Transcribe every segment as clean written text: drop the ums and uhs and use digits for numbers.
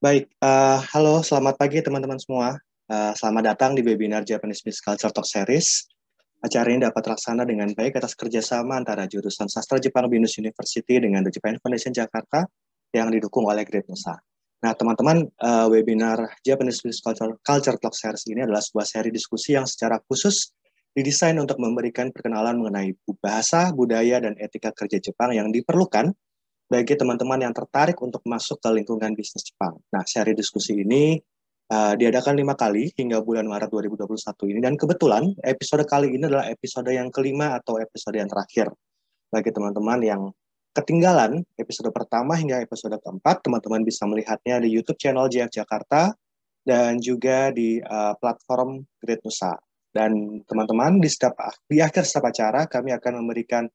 Baik, halo, selamat pagi teman-teman semua. Selamat datang di webinar Japanese Business Culture Talk Series. Acara ini dapat terlaksana dengan baik atas kerjasama antara jurusan Sastra Jepang Binus University dengan The Japan Foundation Jakarta yang didukung oleh Great Nusa. Nah, teman-teman, webinar Japanese Business Culture Talk Series ini adalah sebuah seri diskusi yang secara khusus didesain untuk memberikan perkenalan mengenai bahasa, budaya, dan etika kerja Jepang yang diperlukan bagi teman-teman yang tertarik untuk masuk ke lingkungan bisnis Jepang. Nah, seri diskusi ini diadakan 5 kali hingga bulan Maret 2021 ini, dan kebetulan episode kali ini adalah episode yang kelima atau episode yang terakhir. Bagi teman-teman yang ketinggalan episode pertama hingga episode keempat, teman-teman bisa melihatnya di YouTube channel JF Jakarta dan juga di platform Great Nusa. Dan teman-teman, di akhir setiap acara kami akan memberikan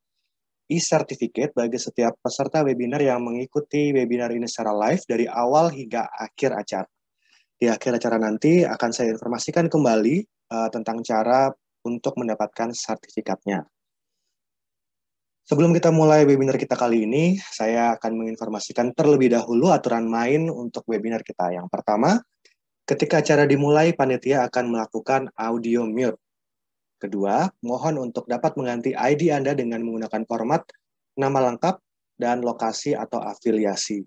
e-certificate bagi setiap peserta webinar yang mengikuti webinar ini secara live dari awal hingga akhir acara. Di akhir acara nanti akan saya informasikan kembali tentang cara untuk mendapatkan sertifikatnya. Sebelum kita mulai webinar kita kali ini, saya akan menginformasikan terlebih dahulu aturan main untuk webinar kita. Yang pertama, ketika acara dimulai, panitia akan melakukan audio mute. Kedua, mohon untuk dapat mengganti ID Anda dengan menggunakan format nama lengkap dan lokasi atau afiliasi.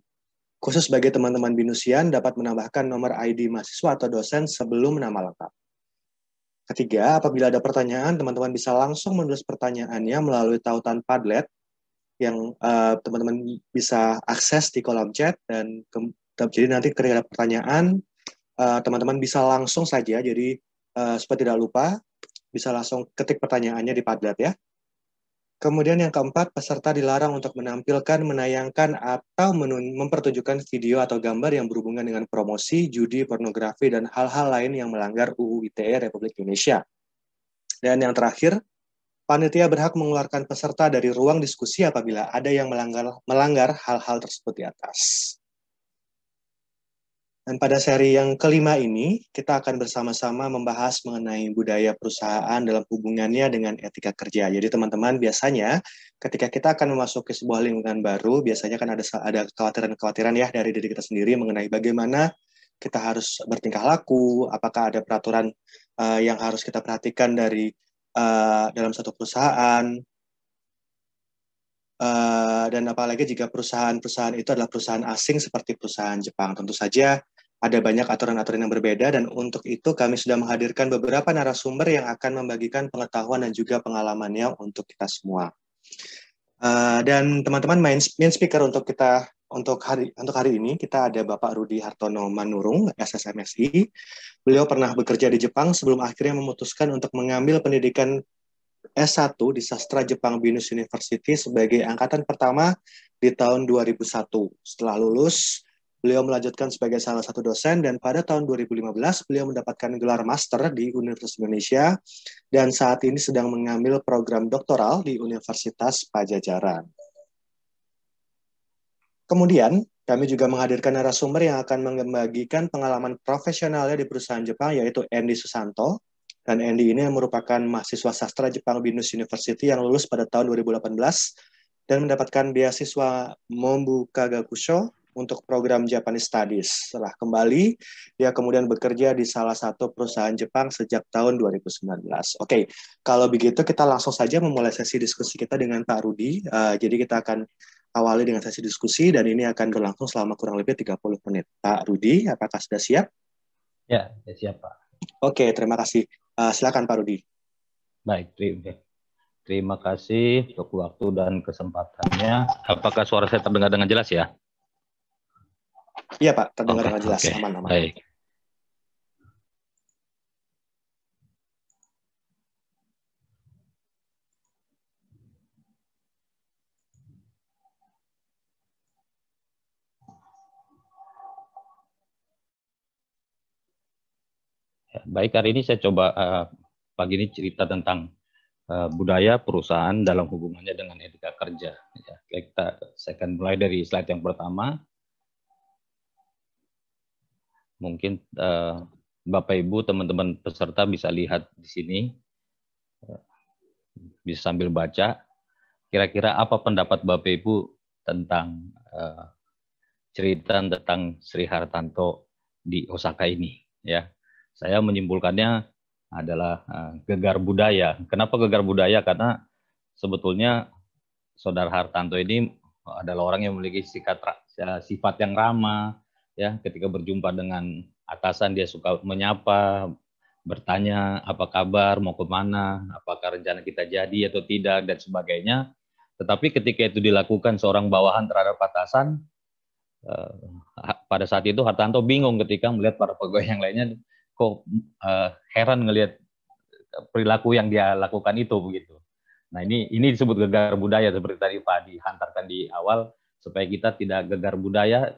Khusus bagi teman-teman Binusian dapat menambahkan nomor ID mahasiswa atau dosen sebelum nama lengkap. Ketiga, apabila ada pertanyaan, teman-teman bisa langsung menulis pertanyaannya melalui tautan Padlet yang teman-teman bisa akses di kolom chat, dan jadi nanti ketika ada pertanyaan, teman-teman bisa langsung saja, jadi supaya tidak lupa, bisa langsung ketik pertanyaannya di Padlet ya. Kemudian yang keempat, peserta dilarang untuk menampilkan, menayangkan, atau mempertunjukkan video atau gambar yang berhubungan dengan promosi, judi, pornografi, dan hal-hal lain yang melanggar UU ITE Republik Indonesia. Dan yang terakhir, panitia berhak mengeluarkan peserta dari ruang diskusi apabila ada yang melanggar hal-hal tersebut di atas. Dan pada seri yang kelima ini, kita akan bersama-sama membahas mengenai budaya perusahaan dalam hubungannya dengan etika kerja. Jadi teman-teman, biasanya ketika kita akan memasuki sebuah lingkungan baru, biasanya kan ada kekhawatiran-kekhawatiran ya dari diri kita sendiri mengenai bagaimana kita harus bertingkah laku, apakah ada peraturan yang harus kita perhatikan dari dalam satu perusahaan, dan apalagi jika perusahaan-perusahaan itu adalah perusahaan asing seperti perusahaan Jepang. Tentu saja ada banyak aturan-aturan yang berbeda, dan untuk itu kami sudah menghadirkan beberapa narasumber yang akan membagikan pengetahuan dan juga pengalamannya untuk kita semua. Dan teman-teman, main speaker untuk hari ini kita ada Bapak Rudi Hartono Manurung, SSMSI. Beliau pernah bekerja di Jepang sebelum akhirnya memutuskan untuk mengambil pendidikan S1 di Sastra Jepang Binus University sebagai angkatan pertama di tahun 2001. Setelah lulus, beliau melanjutkan sebagai salah satu dosen, dan pada tahun 2015 beliau mendapatkan gelar master di Universitas Indonesia dan saat ini sedang mengambil program doktoral di Universitas Pajajaran. Kemudian, kami juga menghadirkan narasumber yang akan membagikan pengalaman profesionalnya di perusahaan Jepang, yaitu Andy Susanto. Dan Andy ini merupakan mahasiswa sastra Jepang Binus University yang lulus pada tahun 2018 dan mendapatkan beasiswa Mombuka Gakusho untuk program Japanese Studies. Setelah kembali, dia kemudian bekerja di salah satu perusahaan Jepang sejak tahun 2019. Oke, kalau begitu kita langsung saja memulai sesi diskusi kita dengan Pak Rudi. Jadi kita akan awali dengan sesi diskusi dan ini akan berlangsung selama kurang lebih 30 menit. Pak Rudi, apakah sudah siap? Ya, siap Pak. Oke, terima kasih. Silakan Pak Rudi. Baik, terima kasih untuk waktu dan kesempatannya. Apakah suara saya terdengar dengan jelas ya? Iya Pak, terdengar dengan jelas. Oke. Aman. Baik. Baik, hari ini saya coba pagi ini cerita tentang budaya perusahaan dalam hubungannya dengan etika kerja. Ya, saya akan mulai dari slide yang pertama. Mungkin Bapak Ibu, teman-teman peserta bisa lihat di sini, bisa sambil baca. Kira-kira apa pendapat Bapak Ibu tentang cerita tentang Sri Hartanto di Osaka ini, ya. Saya menyimpulkannya adalah gegar budaya. Kenapa gegar budaya? Karena sebetulnya Saudara Hartanto ini adalah orang yang memiliki sifat yang ramah, ya. Ketika berjumpa dengan atasan dia suka menyapa, bertanya apa kabar, mau kemana, apakah rencana kita jadi atau tidak, dan sebagainya. Tetapi ketika itu dilakukan seorang bawahan terhadap atasan, pada saat itu Hartanto bingung ketika melihat para pegawai yang lainnya kok heran ngelihat perilaku yang dia lakukan itu begitu. Nah ini disebut gegar budaya seperti tadi Pak dihantarkan di awal, supaya kita tidak gegar budaya,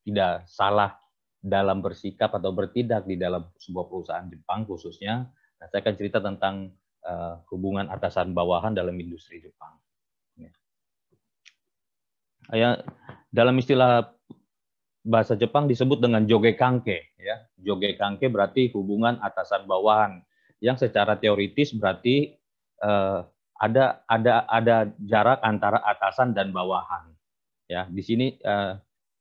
tidak salah dalam bersikap atau bertindak di dalam sebuah perusahaan Jepang khususnya. Nah, saya akan cerita tentang hubungan atasan bawahan dalam industri Jepang. Ya, dalam istilah bahasa Jepang disebut dengan joge kanke, ya. Joge kanke berarti hubungan atasan bawahan, yang secara teoritis berarti ada jarak antara atasan dan bawahan. Ya, di sini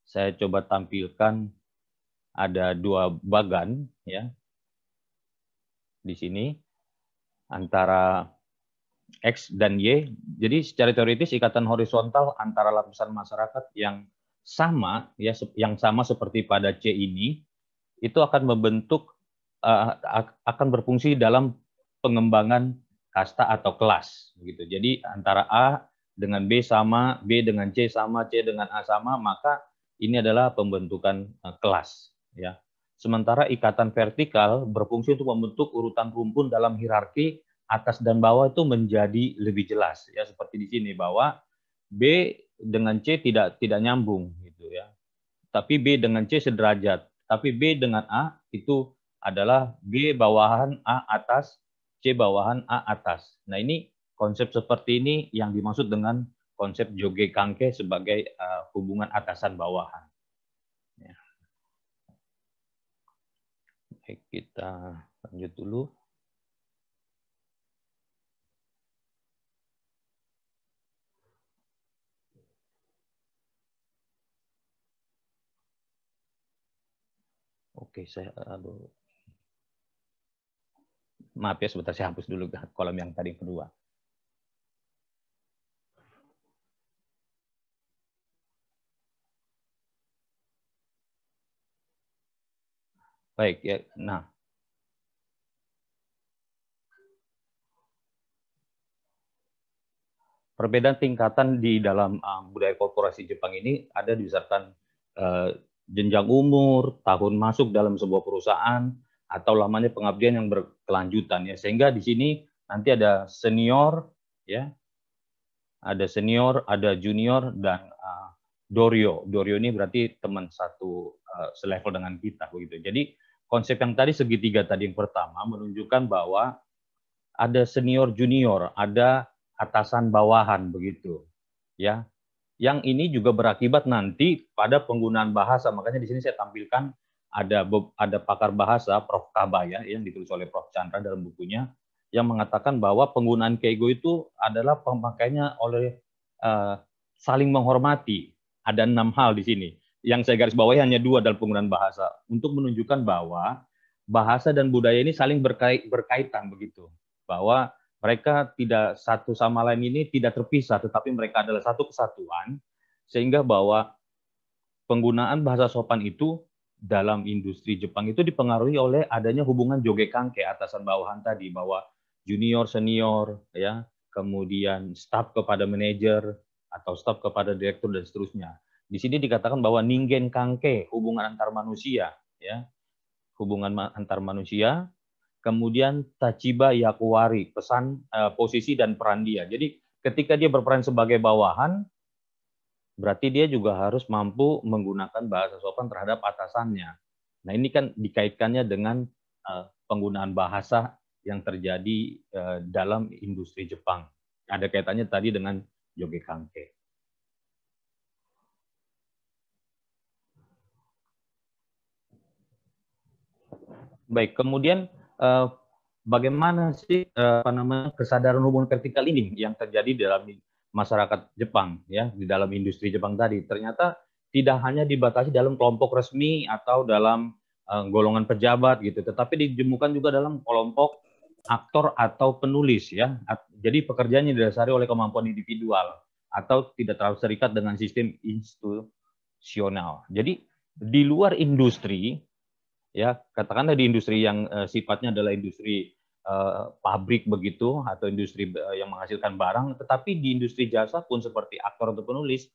saya coba tampilkan ada dua bagan, ya. Di sini antara X dan Y. Jadi secara teoritis ikatan horizontal antara lapisan masyarakat yang sama, ya, yang sama seperti pada C ini, itu akan membentuk, akan berfungsi dalam pengembangan kasta atau kelas, gitu. Jadi antara A dengan B sama, B dengan C sama, C dengan A sama, maka ini adalah pembentukan kelas, ya. Sementara ikatan vertikal berfungsi untuk membentuk urutan rumpun dalam hierarki atas dan bawah itu menjadi lebih jelas, ya, seperti di sini bahwa B dengan C tidak nyambung gitu, ya. Tapi B dengan C sederajat. Tapi B dengan A itu adalah B bawahan A atas, C bawahan A atas. Nah, ini konsep seperti ini yang dimaksud dengan konsep joge kanke sebagai hubungan atasan bawahan. Ya. Baik, kita lanjut dulu. Oke, maaf ya, sebentar saya hapus dulu kolom yang tadi kedua. Baik ya, nah perbedaan tingkatan di dalam budaya korporasi Jepang ini ada berdasarkan jenjang umur, tahun masuk dalam sebuah perusahaan, atau lamanya pengabdian yang berkelanjutan, ya. Sehingga di sini nanti ada senior, ya, ada senior, ada junior, dan dorio. Dorio ini berarti teman satu selevel dengan kita, begitu. Jadi konsep yang tadi segitiga tadi yang pertama menunjukkan bahwa ada senior junior, ada atasan bawahan, begitu, ya. Yang ini juga berakibat nanti pada penggunaan bahasa. Makanya di sini saya tampilkan ada pakar bahasa Prof. Kabaya yang ditulis oleh Prof. Chandra dalam bukunya, yang mengatakan bahwa penggunaan keigo itu adalah pemakaiannya oleh saling menghormati. Ada 6 hal di sini. Yang saya garis bawahi hanya 2 dalam penggunaan bahasa untuk menunjukkan bahwa bahasa dan budaya ini saling berkaitan, begitu. Bahwa mereka tidak satu sama lain ini tidak terpisah, tetapi mereka adalah satu kesatuan, sehingga bahwa penggunaan bahasa sopan itu dalam industri Jepang itu dipengaruhi oleh adanya hubungan joge kanke atasan bawahan tadi, bahwa junior senior, ya, kemudian staf kepada manajer atau staf kepada direktur dan seterusnya. Di sini dikatakan bahwa ningen kanke, hubungan antar manusia, ya, hubungan antar manusia. Kemudian tachiba yakuwari, pesan, posisi dan peran dia. Jadi ketika dia berperan sebagai bawahan, berarti dia juga harus mampu menggunakan bahasa sopan terhadap atasannya. Nah, ini kan dikaitkannya dengan penggunaan bahasa yang terjadi dalam industri Jepang. Ada kaitannya tadi dengan joge kanke. Baik, kemudian bagaimana sih kesadaran hubungan vertikal ini yang terjadi dalam masyarakat Jepang, ya, di dalam industri Jepang tadi? Ternyata tidak hanya dibatasi dalam kelompok resmi atau dalam golongan pejabat gitu, tetapi ditemukan juga dalam kelompok aktor atau penulis ya. Jadi pekerjaannya didasari oleh kemampuan individual atau tidak terlalu terikat dengan sistem institusional. Jadi di luar industri ya, katakanlah di industri yang sifatnya adalah industri pabrik begitu atau industri yang menghasilkan barang, tetapi di industri jasa pun seperti aktor atau penulis,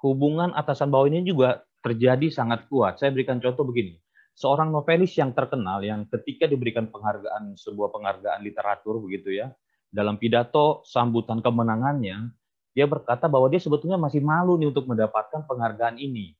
hubungan atasan bawah ini juga terjadi sangat kuat. Saya berikan contoh begini. Seorang novelis yang terkenal yang ketika diberikan penghargaan, sebuah penghargaan literatur begitu ya, dalam pidato sambutan kemenangannya, dia berkata bahwa dia sebetulnya masih malu nih untuk mendapatkan penghargaan ini.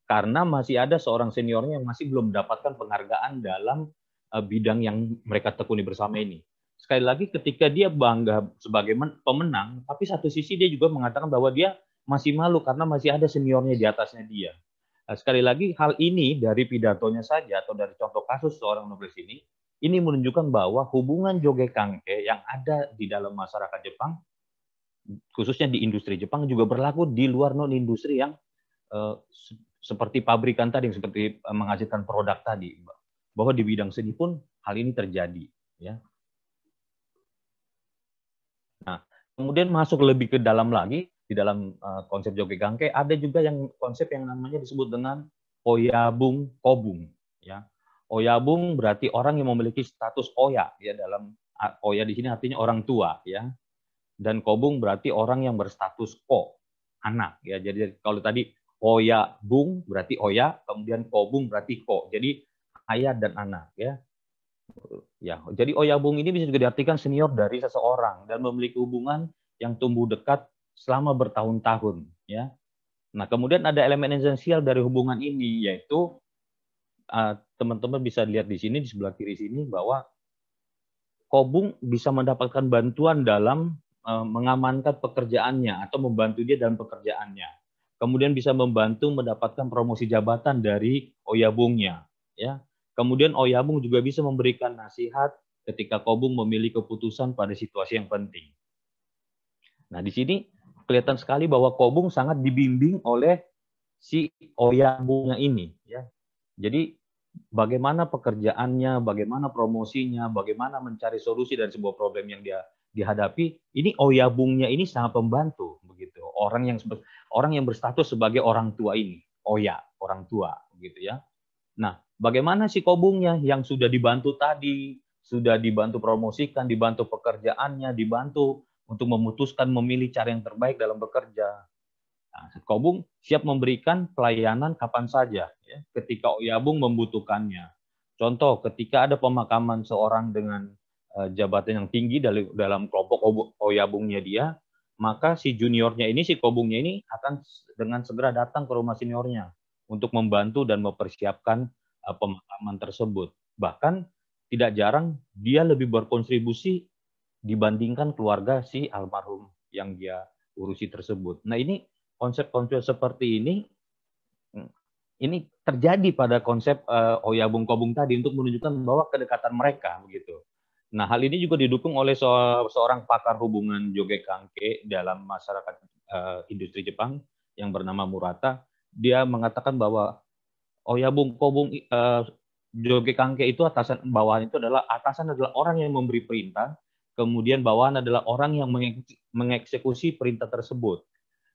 Karena masih ada seorang seniornya yang masih belum mendapatkan penghargaan dalam bidang yang mereka tekuni bersama ini. Sekali lagi ketika dia bangga sebagai pemenang, tapi satu sisi dia juga mengatakan bahwa dia masih malu karena masih ada seniornya di atasnya dia. Nah, sekali lagi hal ini dari pidatonya saja atau dari contoh kasus seorang novelis ini menunjukkan bahwa hubungan Joge Kangke yang ada di dalam masyarakat Jepang, khususnya di industri Jepang juga berlaku di luar non-industri yang seperti pabrikan tadi, yang seperti menghasilkan produk tadi, bahwa di bidang seni pun hal ini terjadi. Ya. Nah, kemudian masuk lebih ke dalam lagi, di dalam konsep Joge Kangke, ada juga yang konsep yang namanya disebut dengan Oyabung Kobung. Ya. Oyabung berarti orang yang memiliki status oya, ya, dalam oya di sini artinya orang tua, ya. Dan Kobung berarti orang yang berstatus ko, anak, ya. Jadi kalau tadi Oya Bung berarti Oya, kemudian Kobung berarti Ko. Jadi ayah dan anak, ya. Ya, jadi Oya Bung ini bisa juga diartikan senior dari seseorang dan memiliki hubungan yang tumbuh dekat selama bertahun-tahun, ya. Nah, kemudian ada elemen esensial dari hubungan ini, yaitu teman-teman bisa lihat di sini, di sebelah kiri sini, bahwa Kobung bisa mendapatkan bantuan dalam mengamankan pekerjaannya atau membantu dia dalam pekerjaannya. Kemudian bisa membantu mendapatkan promosi jabatan dari Oyabungnya, ya. Kemudian Oyabung juga bisa memberikan nasihat ketika Kobung memilih keputusan pada situasi yang penting. Nah, di sini kelihatan sekali bahwa Kobung sangat dibimbing oleh si Oyabungnya ini, ya. Jadi bagaimana pekerjaannya, bagaimana promosinya, bagaimana mencari solusi dari sebuah problem yang dia dihadapi, ini Oyabungnya ini sangat membantu begitu. Orang yang berstatus sebagai orang tua ini, Oya, orang tua, begitu ya. Nah, bagaimana si Kobungnya yang sudah dibantu tadi, sudah dibantu promosikan, dibantu pekerjaannya, dibantu untuk memutuskan memilih cara yang terbaik dalam bekerja. Nah, Kobung siap memberikan pelayanan kapan saja, ya, ketika Oyabung membutuhkannya. Contoh, ketika ada pemakaman seorang dengan jabatan yang tinggi dalam kelompok Oyabungnya dia, maka si juniornya ini, si Kobungnya ini akan dengan segera datang ke rumah seniornya untuk membantu dan mempersiapkan pemakaman tersebut. Bahkan tidak jarang dia lebih berkontribusi dibandingkan keluarga si almarhum yang dia urusi tersebut. Nah, ini konsep-konsep seperti ini terjadi pada konsep Oyabung Kobung tadi untuk menunjukkan bahwa kedekatan mereka begitu. Nah, hal ini juga didukung oleh seorang pakar hubungan Joge Kangke dalam masyarakat industri Jepang yang bernama Murata. Dia mengatakan bahwa Oyabung Kobung Joge Kangke itu bawahan itu adalah orang yang memberi perintah, kemudian bawahan adalah orang yang mengeksekusi perintah tersebut.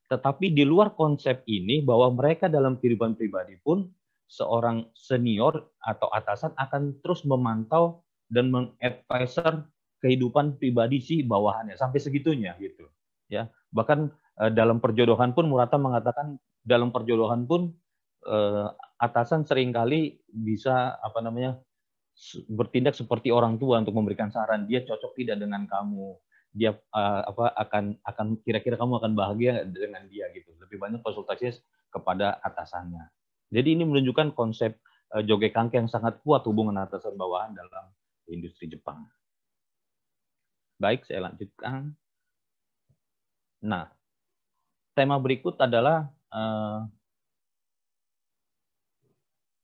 Tetapi di luar konsep ini, bahwa mereka dalam kehidupan pribadi pun, seorang senior atau atasan akan terus memantau dan mengadvisor kehidupan pribadi si bawahannya sampai segitunya gitu. Ya, bahkan dalam perjodohan pun Murata mengatakan dalam perjodohan pun atasan seringkali bisa bertindak seperti orang tua untuk memberikan saran, dia cocok tidak dengan kamu, dia akan kira-kira kamu akan bahagia dengan dia gitu. Lebih banyak konsultasinya kepada atasannya. Jadi ini menunjukkan konsep Joge Kangke yang sangat kuat hubungan atasan bawahan dalam industri Jepang. Baik, saya lanjutkan. Nah, tema berikut adalah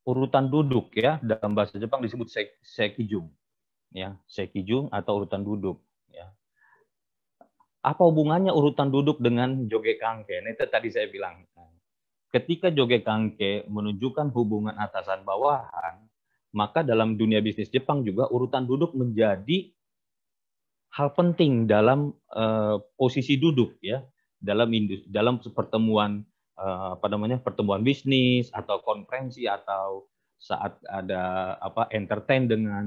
urutan duduk, ya. Dalam bahasa Jepang disebut sekijung, ya, sekijung atau urutan duduk. Apa hubungannya urutan duduk dengan Joge Kangke? Nah, itu tadi saya bilang. ketika joge kangke menunjukkan hubungan atasan bawahan, maka dalam dunia bisnis Jepang juga urutan duduk menjadi hal penting dalam posisi duduk ya, dalam pertemuan pertemuan bisnis atau konferensi atau saat ada entertain dengan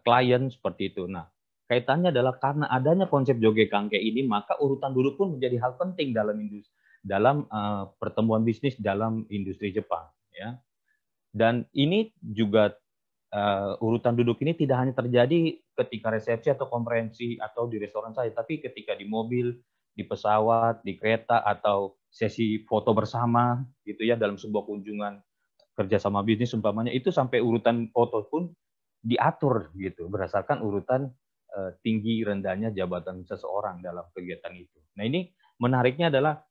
klien seperti itu. Nah, kaitannya adalah karena adanya konsep joge kangke ini, maka urutan duduk pun menjadi hal penting dalam pertemuan bisnis dalam industri Jepang ya. Dan ini juga urutan duduk ini tidak hanya terjadi ketika resepsi atau konferensi atau di restoran saja, tapi ketika di mobil, di pesawat, di kereta, atau sesi foto bersama gitu ya dalam sebuah kunjungan kerjasama bisnis umpamanya, itu sampai urutan foto pun diatur gitu berdasarkan urutan tinggi rendahnya jabatan seseorang dalam kegiatan itu. Nah, ini menariknya adalah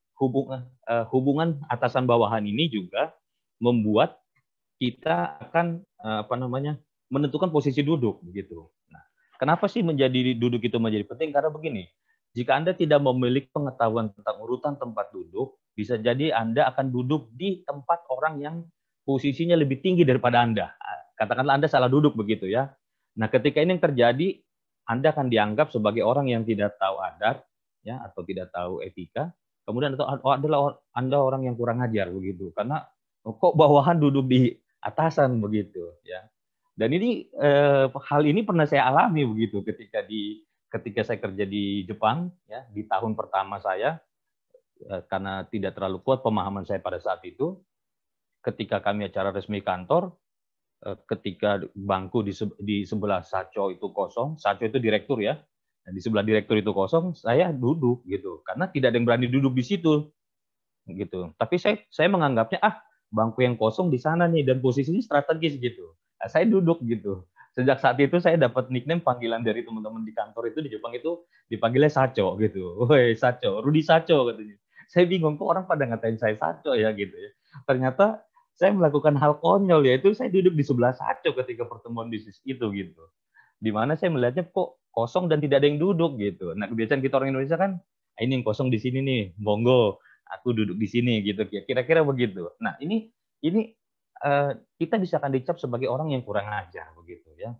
hubungan atasan bawahan ini juga membuat kita akan menentukan posisi duduk begitu. Nah, kenapa sih duduk itu menjadi penting? Karena begini, jika Anda tidak memiliki pengetahuan tentang urutan tempat duduk, bisa jadi Anda akan duduk di tempat orang yang posisinya lebih tinggi daripada Anda. Katakanlah Anda salah duduk begitu ya. Nah, ketika ini yang terjadi, Anda akan dianggap sebagai orang yang tidak tahu adat ya, atau tidak tahu etika. Kemudian adalah Anda orang yang kurang ajar begitu. Karena kok bawahan duduk di atasan begitu ya. Dan ini hal ini pernah saya alami begitu ketika saya kerja di Jepang ya, di tahun pertama saya, karena tidak terlalu kuat pemahaman saya pada saat itu, ketika kami acara resmi kantor, ketika bangku di sebelah Sacho itu kosong, Sacho itu direktur ya, nah, di sebelah direktur itu kosong, saya duduk gitu karena tidak ada yang berani duduk di situ gitu. Tapi saya menganggapnya bangku yang kosong di sana nih dan posisinya strategis gitu. Nah, saya duduk gitu. Sejak saat itu saya dapat nickname panggilan dari teman-teman di kantor itu di Jepang itu dipanggilnya Sacho gitu. Woi Sacho, Rudy Sacho katanya. Saya bingung kok orang pada ngatain saya Sacho ya gitu ya. Ternyata saya melakukan hal konyol yaitu saya duduk di sebelah Sacho ketika pertemuan bisnis itu gitu. Di mana saya melihatnya kok kosong dan tidak ada yang duduk gitu. Nah, kebiasaan kita orang Indonesia kan ini yang kosong di sini nih, monggo aku duduk di sini gitu, kira-kira begitu. Nah, ini kita bisa akan dicap sebagai orang yang kurang ajar begitu ya.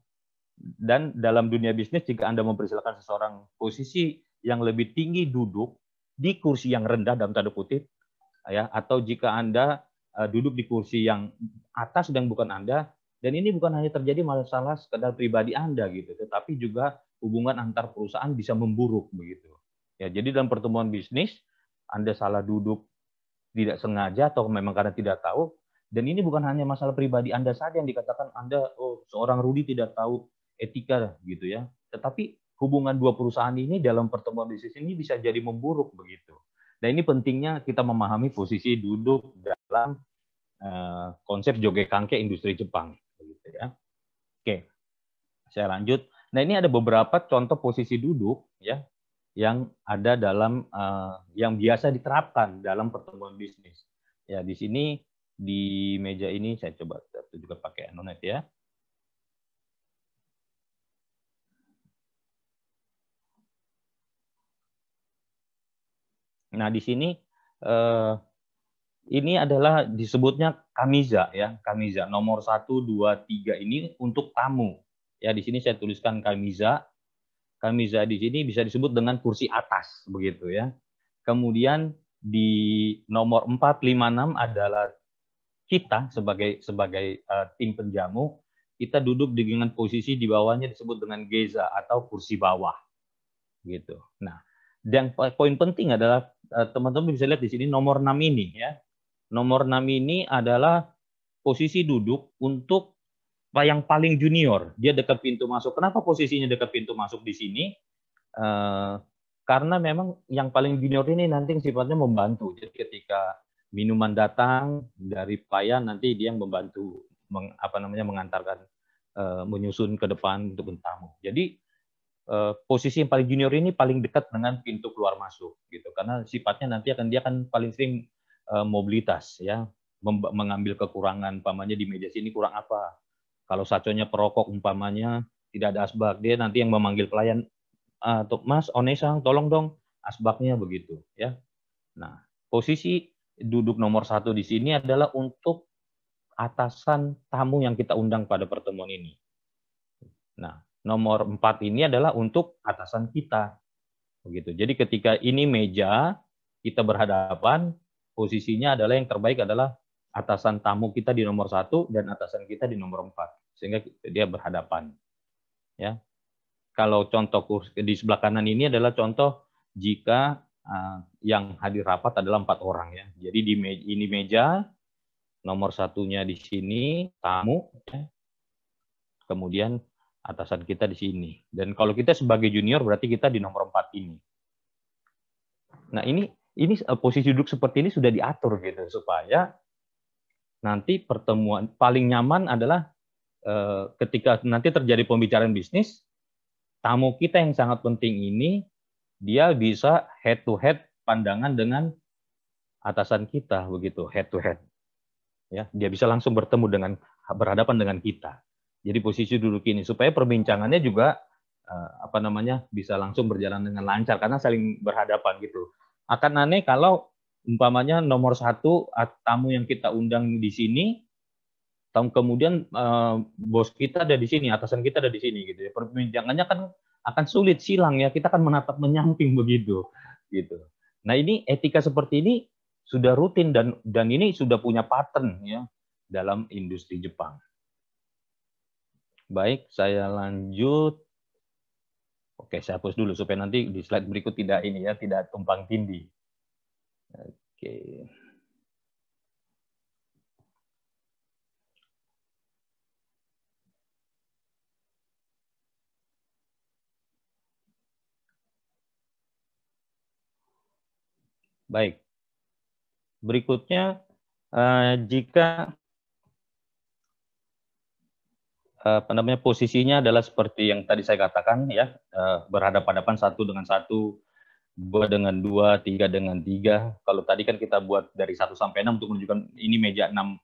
Dan dalam dunia bisnis, jika Anda mempersilakan seseorang posisi yang lebih tinggi duduk di kursi yang rendah dalam tanda kutip ya, atau jika Anda duduk di kursi yang atas dan bukan Anda, dan ini bukan hanya terjadi masalah sekedar pribadi Anda gitu, tetapi juga hubungan antar perusahaan bisa memburuk begitu. Ya, jadi dalam pertemuan bisnis Anda salah duduk tidak sengaja atau memang karena tidak tahu, dan ini bukan hanya masalah pribadi Anda saja yang dikatakan Anda seorang Rudy tidak tahu etika gitu ya, tetapi hubungan dua perusahaan ini dalam pertemuan bisnis ini bisa jadi memburuk begitu. Dan ini pentingnya kita memahami posisi duduk dalam konsep joge kangke industri Jepang begitu ya. Oke, saya lanjut. Nah, ini ada beberapa contoh posisi duduk ya yang ada dalam yang biasa diterapkan dalam pertemuan bisnis. Ya, di sini di meja ini saya coba juga pakai Anonet ya. Nah, di sini ini adalah disebutnya kamiza ya, kamiza nomor 1, 2, 3 ini untuk tamu. Ya, di sini saya tuliskan kamiza. Kamiza di sini bisa disebut dengan kursi atas begitu ya. Kemudian di nomor 4, 5, 6 adalah kita sebagai tim penjamu, kita duduk dengan posisi di bawahnya disebut dengan geza atau kursi bawah gitu. Nah, dan poin penting adalah teman-teman bisa lihat di sini nomor 6 ini ya. Nomor 6 ini adalah posisi duduk untuk yang paling junior, dia dekat pintu masuk. Kenapa posisinya dekat pintu masuk di sini? Karena memang yang paling junior ini nanti sifatnya membantu. Jadi ketika minuman datang dari pelayan, nanti dia yang membantu mengantarkan, menyusun ke depan untuk tamu. Jadi posisi yang paling junior ini paling dekat dengan pintu keluar masuk, gitu. Karena sifatnya nanti dia akan paling sering mobilitas, ya, mengambil kekurangan, umpamanya di meja sini kurang apa. Kalau saconya perokok umpamanya tidak ada asbak, dia nanti yang memanggil pelayan, Mas Onesang, tolong dong asbaknya begitu ya. Nah, posisi duduk nomor 1 di sini adalah untuk atasan tamu yang kita undang pada pertemuan ini. Nah, nomor 4 ini adalah untuk atasan kita. Begitu. Jadi ketika ini meja, kita berhadapan, posisinya adalah yang terbaik adalah atasan tamu kita di nomor 1 dan atasan kita di nomor 4. Sehingga dia berhadapan. Ya. Kalau contoh di sebelah kanan ini adalah contoh jika yang hadir rapat adalah 4 orang. Ya. Jadi ini meja, nomor 1-nya di sini, tamu, ya. Kemudian atasan kita di sini. Dan kalau kita sebagai junior berarti kita di nomor 4 ini. Nah, ini posisi duduk seperti ini sudah diatur gitu supaya nanti pertemuan paling nyaman adalah ketika nanti terjadi pembicaraan bisnis, tamu kita yang sangat penting ini dia bisa head to head pandangan dengan atasan kita begitu, head to head. Ya, dia bisa langsung berhadapan dengan kita. Jadi posisi duduk ini supaya perbincangannya juga bisa langsung berjalan dengan lancar karena saling berhadapan gitu. Akan aneh kalau umpamanya nomor 1 tamu yang kita undang di sini, kemudian bos kita ada di sini, atasan kita ada di sini gitu ya. Perbincangannya kan akan sulit, silang ya. Kita akan menatap menyamping begitu gitu. Nah, ini etika seperti ini sudah rutin dan ini sudah punya pattern ya dalam industri Jepang. Baik, saya lanjut. Oke, saya hapus dulu supaya nanti di slide berikut tidak tumpang tindih. Oke. Baik. Berikutnya, jika posisinya adalah seperti yang tadi saya katakan ya, berhadapan-hadapan 1 dengan 1, 2 dengan 2, 3 dengan 3. Kalau tadi kan kita buat dari 1 sampai 6 untuk menunjukkan ini meja 6,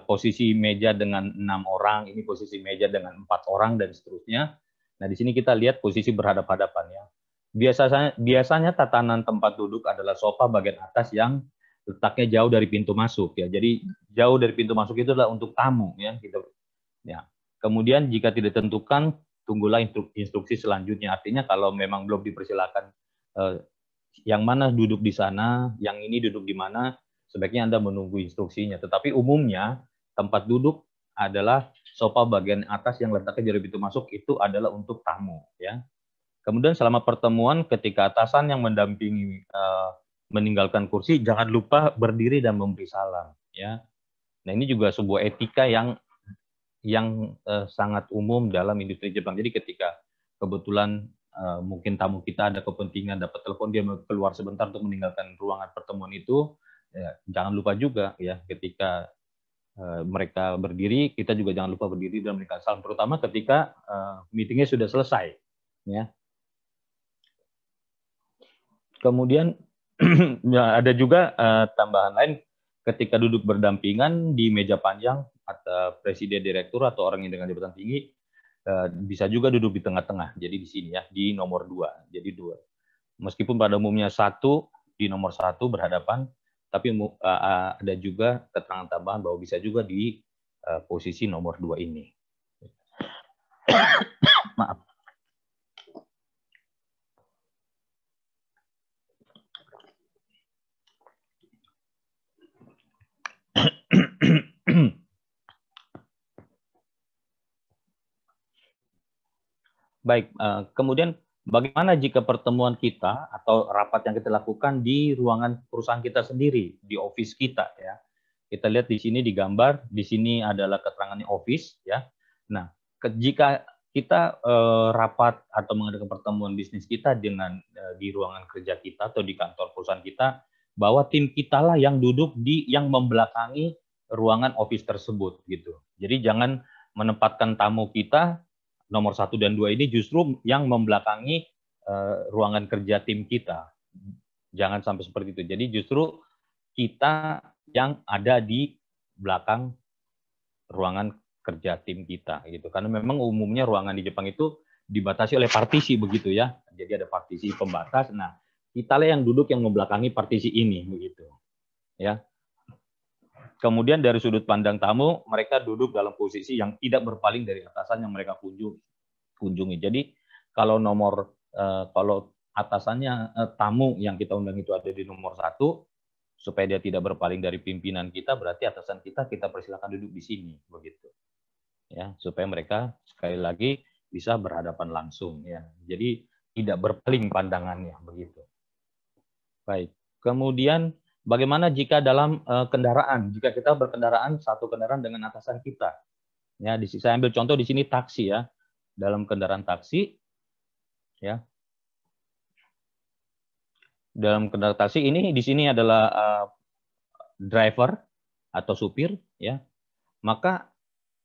posisi meja dengan 6 orang, ini posisi meja dengan 4 orang dan seterusnya. Nah, di sini kita lihat posisi berhadapan-hadapan ya. Biasanya tatanan tempat duduk adalah sofa bagian atas yang letaknya jauh dari pintu masuk ya. Jadi jauh dari pintu masuk itu adalah untuk tamu ya gitu. Ya. Kemudian jika tidak ditentukan, tunggulah instruksi selanjutnya. Artinya kalau memang belum dipersilakan yang mana duduk di sana, yang ini duduk di mana, sebaiknya Anda menunggu instruksinya. Tetapi umumnya tempat duduk adalah sofa bagian atas yang letaknya dari pintu masuk itu adalah untuk tamu ya. Kemudian selama pertemuan ketika atasan yang mendampingi meninggalkan kursi, jangan lupa berdiri dan memberi salam ya. Nah, ini juga sebuah etika yang sangat umum dalam industri Jepang. Jadi ketika kebetulan mungkin tamu kita ada kepentingan dapat telepon, dia mau keluar sebentar untuk meninggalkan ruangan pertemuan itu, ya, jangan lupa juga ya ketika mereka berdiri, kita juga jangan lupa berdiri dan memberikan salam, terutama ketika meetingnya sudah selesai ya. Kemudian ada juga tambahan lain ketika duduk berdampingan di meja panjang atau presiden, direktur atau orang yang dengan jabatan tinggi, bisa juga duduk di tengah-tengah. Jadi di sini ya, di nomor 2. Jadi 2. Meskipun pada umumnya 1 di nomor 1 berhadapan, tapi ada juga keterangan tambahan bahwa bisa juga di posisi nomor 2 ini. Maaf. Baik, kemudian bagaimana jika pertemuan kita atau rapat yang kita lakukan di ruangan perusahaan kita sendiri, di office kita ya. Kita lihat di sini di gambar, di sini adalah keterangannya office ya. Nah, jika kita rapat atau mengadakan pertemuan bisnis kita dengan di ruangan kerja kita atau di kantor perusahaan kita, bahwa tim kita lah yang duduk yang membelakangi ruangan office tersebut gitu. Jadi jangan menempatkan tamu kita nomor 1 dan 2 ini justru yang membelakangi ruangan kerja tim kita. Jangan sampai seperti itu. Jadi justru kita yang ada di belakang ruangan kerja tim kita gitu. Karena memang umumnya ruangan di Jepang itu dibatasi oleh partisi begitu ya. Jadi ada partisi pembatas. Nah, kita lah yang duduk yang membelakangi partisi ini begitu. ya. Kemudian dari sudut pandang tamu, mereka duduk dalam posisi yang tidak berpaling dari atasan yang mereka kunjungi. Jadi kalau kalau atasannya tamu yang kita undang itu ada di nomor 1, supaya dia tidak berpaling dari pimpinan kita, berarti atasan kita persilakan duduk di sini, begitu. Ya, supaya mereka sekali lagi bisa berhadapan langsung, ya. Jadi tidak berpaling pandangannya, begitu. Baik. Kemudian bagaimana jika dalam kendaraan? Jika kita berkendaraan satu kendaraan dengan atasan kita, ya. Saya ambil contoh di sini taksi, ya. Dalam kendaraan taksi, ya. Dalam kendaraan taksi ini di sini adalah driver atau supir, ya. Maka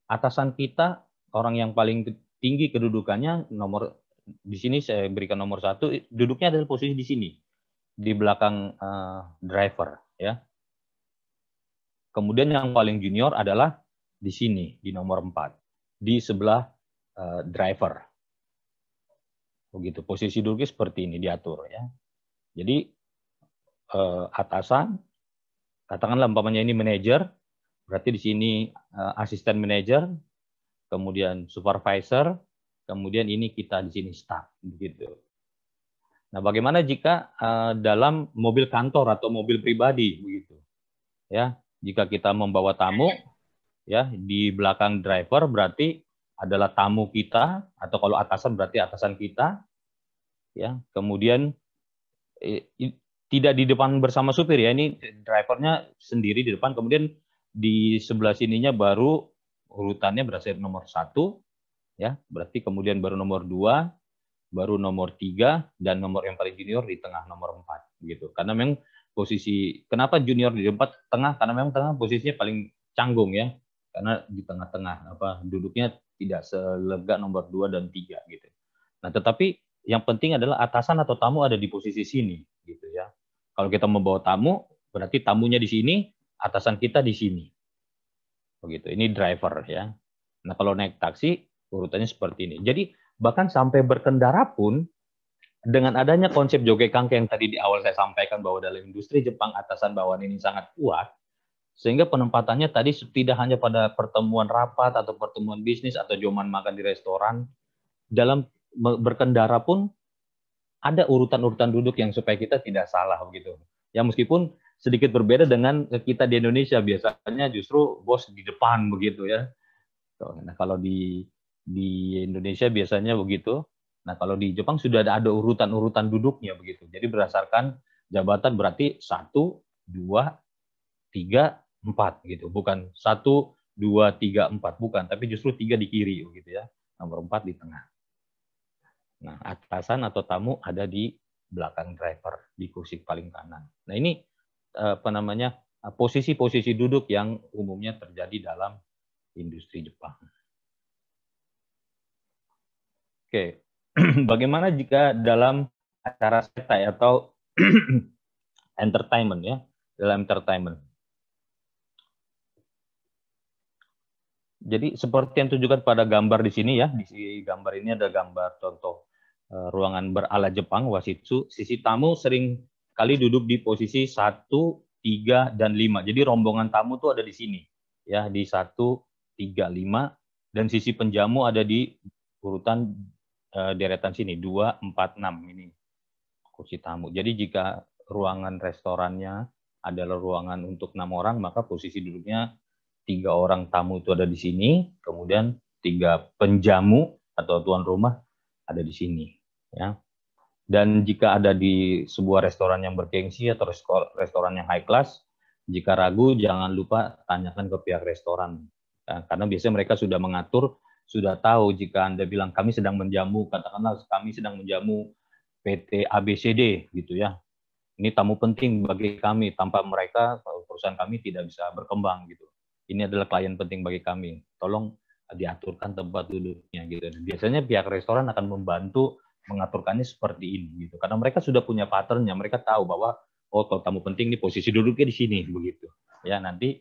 atasan kita, orang yang paling tinggi kedudukannya, di sini saya berikan nomor 1, duduknya adalah posisi di sini, di belakang driver, ya. Kemudian yang paling junior adalah di sini, di nomor 4, di sebelah driver. Begitu, posisi duduknya seperti ini diatur, ya. Jadi atasan, katakanlah umpamanya ini manajer, berarti di sini asisten manajer, kemudian supervisor, kemudian ini kita di sini staff, begitu. Nah, bagaimana jika dalam mobil kantor atau mobil pribadi, begitu? Ya, jika kita membawa tamu, ya, di belakang driver berarti adalah tamu kita, atau kalau atasan berarti atasan kita, ya. Kemudian tidak di depan bersama supir, ya, ini drivernya sendiri di depan, kemudian di sebelah sininya baru urutannya berdasarkan nomor 1, ya, berarti kemudian baru nomor 2, baru nomor 3, dan nomor yang paling junior di tengah nomor 4, gitu. Karena memang posisi, kenapa junior di tengah? Karena memang tengah posisinya paling canggung, ya, karena di tengah-tengah duduknya tidak selega nomor 2 dan 3, gitu. Nah, tetapi yang penting adalah atasan atau tamu ada di posisi sini, gitu, ya. Kalau kita membawa tamu, berarti tamunya di sini, atasan kita di sini. Begitu. Ini driver, ya. Nah, kalau naik taksi urutannya seperti ini. Jadi bahkan sampai berkendara pun dengan adanya konsep joge kangke yang tadi di awal saya sampaikan bahwa dalam industri Jepang atasan bawahan ini sangat kuat, sehingga penempatannya tadi tidak hanya pada pertemuan rapat atau pertemuan bisnis atau joman makan di restoran, dalam berkendara pun ada urutan-urutan duduk yang supaya kita tidak salah, begitu. Ya, meskipun sedikit berbeda dengan kita di Indonesia, biasanya justru bos di depan, begitu, ya. Nah, kalau di Indonesia biasanya begitu. Nah, kalau di Jepang sudah ada urutan-urutan duduknya, begitu. Jadi berdasarkan jabatan berarti 1, 2, 3, 4, gitu. Bukan 1, 2, 3, 4, bukan. Tapi justru 3 di kiri, begitu, ya. Nomor 4 di tengah. Nah, atasan atau tamu ada di belakang driver, di kursi paling kanan. Nah, ini posisi-posisi duduk yang umumnya terjadi dalam industri Jepang. Oke, bagaimana jika dalam acara setai atau entertainment, ya, dalam entertainment. Jadi seperti yang tunjukkan pada gambar di sini, ya, di gambar ini ada gambar contoh ruangan berala Jepang, wasitsu. Sisi tamu sering kali duduk di posisi 1, 3, dan 5. Jadi rombongan tamu tuh ada di sini, ya, di 1, 3, 5, dan sisi penjamu ada di urutan deretan sini 2, 4, 6 ini kursi tamu. Jadi jika ruangan restorannya adalah ruangan untuk 6 orang, maka posisi duduknya 3 orang tamu itu ada di sini, kemudian 3 penjamu atau tuan rumah ada di sini, ya. Dan jika ada di sebuah restoran yang bergengsi atau restoran yang high class, jika ragu jangan lupa tanyakan ke pihak restoran, ya, karena biasanya mereka sudah mengatur, sudah tahu jika Anda bilang kami sedang menjamu, katakanlah kami sedang menjamu PT ABCD, gitu, ya. Ini tamu penting bagi kami, tanpa mereka perusahaan kami tidak bisa berkembang, gitu. Ini adalah klien penting bagi kami. Tolong diaturkan tempat duduknya, gitu. Biasanya pihak restoran akan membantu mengaturkannya seperti ini, gitu. Karena mereka sudah punya pattern-nya, mereka tahu bahwa oh, kalau tamu penting nih posisi duduknya di sini, begitu. Ya, nanti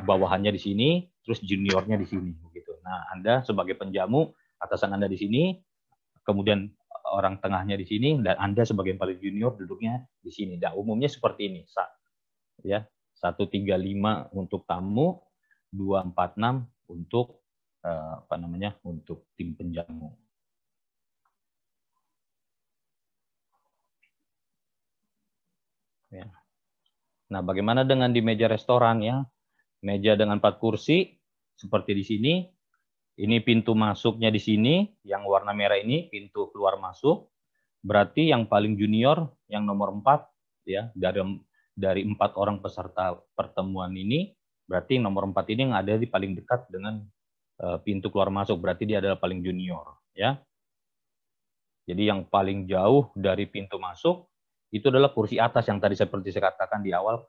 bawahannya di sini, terus juniornya di sini, begitu. Nah, Anda sebagai penjamu, atasan Anda di sini, kemudian orang tengahnya di sini, dan Anda sebagai paling junior duduknya di sini. Nah, umumnya seperti ini, ya. 135 untuk tamu, 246 untuk untuk tim penjamu. Ya. Nah, bagaimana dengan di meja restoran ya? Meja dengan 4 kursi seperti di sini. Ini pintu masuknya di sini, yang warna merah ini pintu keluar masuk. Berarti yang paling junior, yang nomor 4 ya, dari 4 orang peserta pertemuan ini, berarti nomor 4 ini yang ada di paling dekat dengan pintu keluar masuk, berarti dia adalah paling junior ya. Jadi yang paling jauh dari pintu masuk itu adalah kursi atas yang tadi seperti saya katakan di awal,